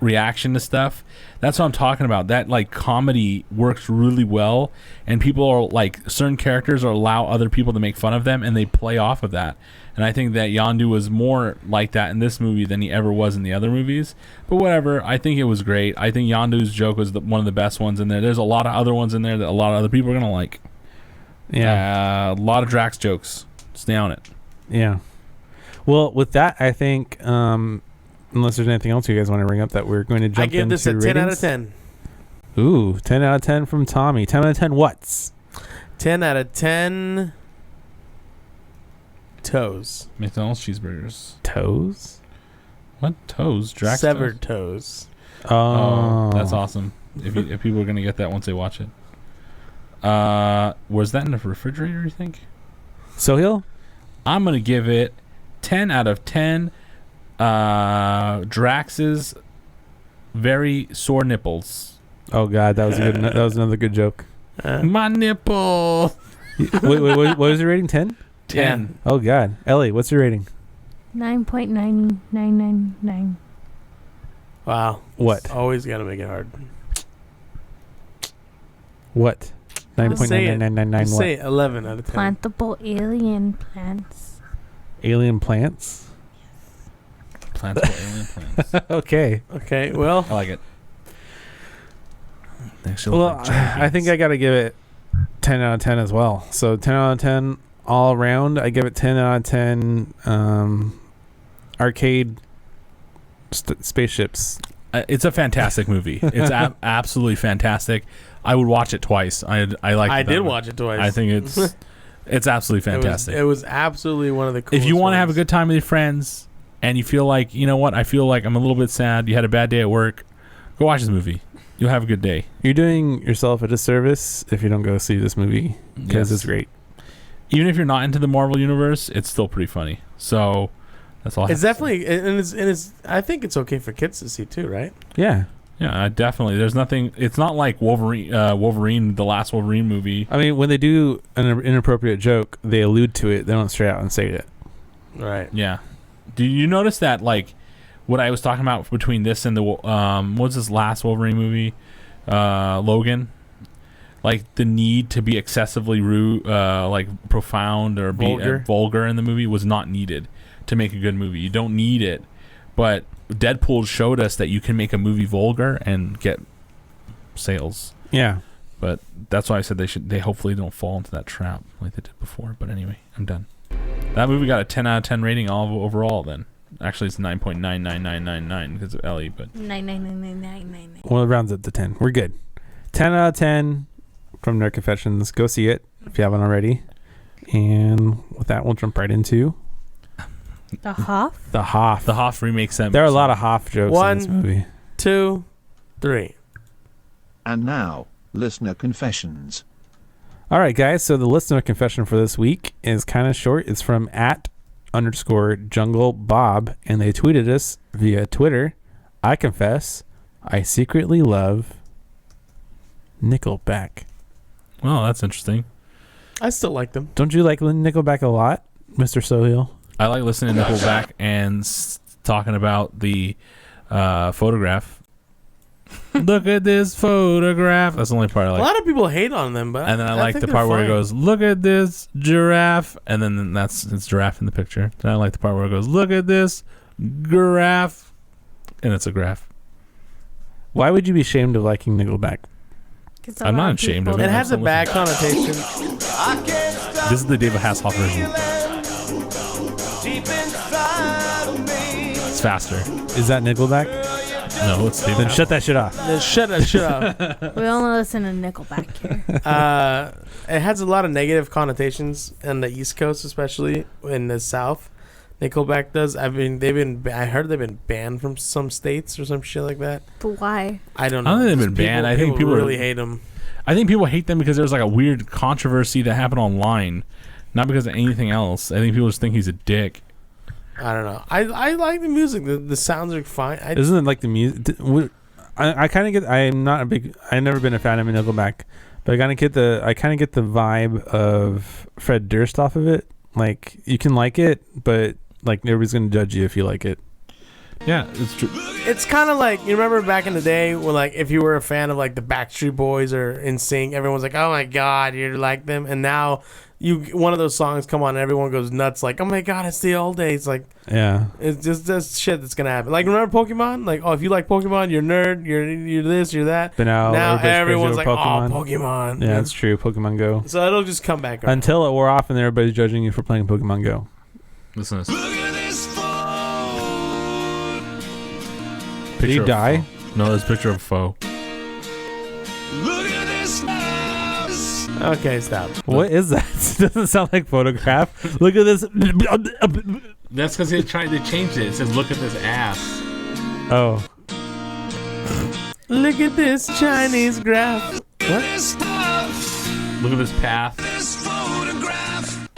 reaction to stuff. That's what I'm talking about. That like comedy works really well, and people are like certain characters are allow other people to make fun of them, and they play off of that. And I think that Yondu was more like that in this movie than he ever was in the other movies. But whatever, I think it was great. I think Yondu's joke was one of the best ones in there. There's a lot of other ones in there that a lot of other people are gonna like. Yeah. A lot of Drax jokes. Stay on it. Yeah. Well, with that, I think, unless there's anything else you guys want to bring up, that we're going to jump into I give this a 10 out of ratings. 10. Ooh, 10 out of 10 from Tommy. 10 out of 10 what's? 10 out of 10 toes. McDonald's cheeseburgers. Toes? What toes? Drax Severed toes? toes. Oh. That's awesome. If people are gonna get that once they watch it. Was that in the refrigerator, you think? Sohail? I'm gonna give it 10 out of 10 Drax's very sore nipples. Oh, God. That was a good. That was another good joke. My nipple. wait, what was your rating? 10? 10. Oh, God. Ellie, what's your rating? 9.9999. Wow. What? Always got to make it hard. What? Just say it. 9.9999 Just what? say 11 out of 10. Plantable alien plants. Alien plants? Plantable alien plants. Okay. Okay, well, I like it. They actually Well, look like jelly I think beans. I got to give it 10 out of 10 as well. So 10 out of 10 all around. I give it 10 out of 10 arcade spaceships. It's a fantastic movie. It's absolutely fantastic. I would watch it twice. I like. I did watch it twice. I think it's absolutely fantastic. It was absolutely one of the coolest If you want to have a ones. good time with your friends and you feel like, you know what, I feel like I'm a little bit sad, you had a bad day at work, go watch this movie. You'll have a good day. You're doing yourself a disservice if you don't go see this movie because Yes. it's great. Even if you're not into the Marvel universe, it's still pretty funny. So that's all. I It's have to say. definitely and it's I think it's okay for kids to see too, right? Yeah. Yeah, definitely. There's nothing. It's not like Wolverine, the last Wolverine movie. I mean, when they do an inappropriate joke, they allude to it. They don't straight out and say it. Right. Yeah. Do you notice that, like, what I was talking about between this and the what's this last Wolverine movie, Logan? Like the need to be excessively rude, like profound or be vulgar in the movie was not needed to make a good movie. You don't need it, but Deadpool showed us that you can make a movie vulgar and get sales. Yeah. But that's why I said they hopefully don't fall into that trap like they did before. But anyway, I'm done. That movie got a 10 out of 10 rating overall then. Actually, it's 9.99999 because of Ellie, but 9999999. Well, it rounds up to 10. We're good. 10 out of 10 from Nerd Confessions. Go see it if you haven't already. And with that, we'll jump right into The Hoff? the Hoff. the Hoff remakes them. There are a lot of Hoff jokes in this One. movie. 2, 3. And now, listener confessions. All right, guys. So the listener confession for this week is kind of short. It's from @_junglebob, and they tweeted us via Twitter. I confess, I secretly love Nickelback. Well, that's interesting. I still like them. Don't you like Nickelback a lot, Mr. Sohiel? I like listening to Nickelback and talking about the photograph. Look at this photograph. That's the only part I like. A lot of people hate on them, but And then I like the part where it goes, look at this giraffe. And then it's giraffe in the picture. Then I like the part where it goes, look at this giraffe. And it's a graph. Why would you be ashamed of liking Nickelback? I'm not ashamed of it. It has a bad connotation. This is the David Hasselhoff version. It's faster. Is that Nickelback? No, it's David Then Hasselhoff. shut that shit off. Then shut that shit up. We only listen to Nickelback here. It has a lot of negative connotations on the East Coast, especially in the South. Nickelback does. I heard they've been banned from some states or some shit like that. But why? I don't know. I don't think they've been banned. I think people really hate them. I think people hate them because there's like a weird controversy that happened online, not because of anything else. I think people just think he's a dick. I don't know. I like the music. The sounds are fine. Isn't it like the music? I kind of get. I'm not a big. I've never been a fan of Nickelback, but I kind of get the vibe of Fred Durst off of it. Like you can like it, but like everybody's gonna judge you if you like it. Yeah, it's true. It's kind of like, you remember back in the day when, like, if you were a fan of like the Backstreet Boys or NSYNC, everyone was like, "Oh my god, you like them," and now one of those songs come on and everyone goes nuts like, "Oh my god, it's the old days." Like, yeah, it's just this shit that's gonna happen. Like, remember Pokemon? Like, oh, if you like Pokemon, you're a nerd, you're this, you're that. But now everyone's like, Pokemon. "Oh, Pokemon." Yeah, that's true. Pokemon Go. So it'll just come back around. Until it wore off and everybody's judging you for playing Pokemon Go. Listen to this. Did he die? No, there's a picture of a foe. Okay, stop. What is that? Doesn't sound like photograph. Look at this. That's because they changed it. It says, look at this ass. Oh. Look at this Chinese graph. What? Look at this path.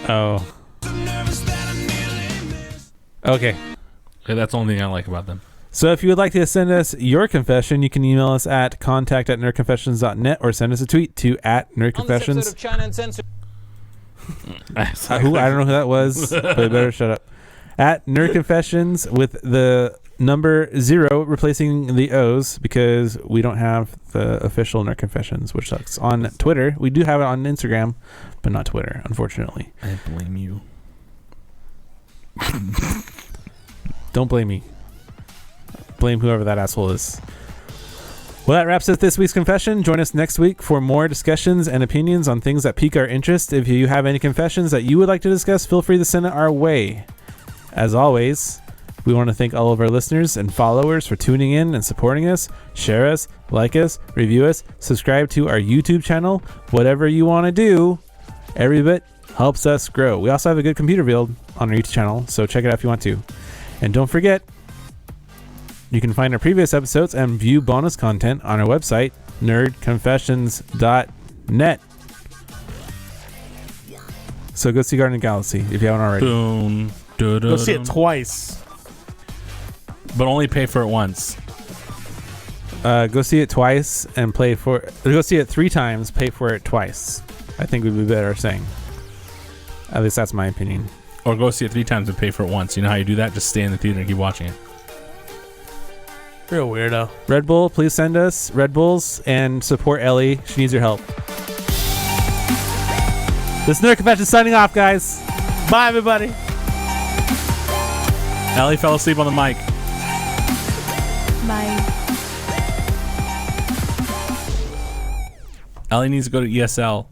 Oh. Okay. That's the only thing I like about them. So if you would like to send us your confession, you can email us at contact@nerdconfessions.net or send us a tweet to @nerdconfessions. I don't know who that was, but I better shut up. @nerdconfessions with the number 0 replacing the O's because we don't have the official Nerd Confessions, which sucks. On Twitter, we do have it on Instagram, but not Twitter, unfortunately. I blame you. Don't blame me. Blame whoever that asshole is. Well, that wraps up this week's confession. Join us next week for more discussions and opinions on things that pique our interest. If you have any confessions that you would like to discuss, feel free to send it our way. As always, we want to thank all of our listeners and followers for tuning in and supporting us. Share us, like us, review us, subscribe to our YouTube channel. Whatever you want to do, every bit helps us grow. We also have a good computer build on our YouTube channel, so check it out if you want to. And don't forget, you can find our previous episodes and view bonus content on our website, nerdconfessions.net. So go see Guardian of the Galaxy if you haven't already. Boom. Go see it twice. But only pay for it once. Go see it twice and go see it 3 times, pay for it twice. I think would be better saying. At least that's my opinion. Or go see it 3 times and pay for it once. You know how you do that? Just stay in the theater and keep watching it. Real weirdo. Red Bull, please send us Red Bulls and support Ellie. She needs your help. This Nerd Confession signing off, guys. Bye, everybody. Ellie fell asleep on the mic. Bye. Ellie needs to go to ESL.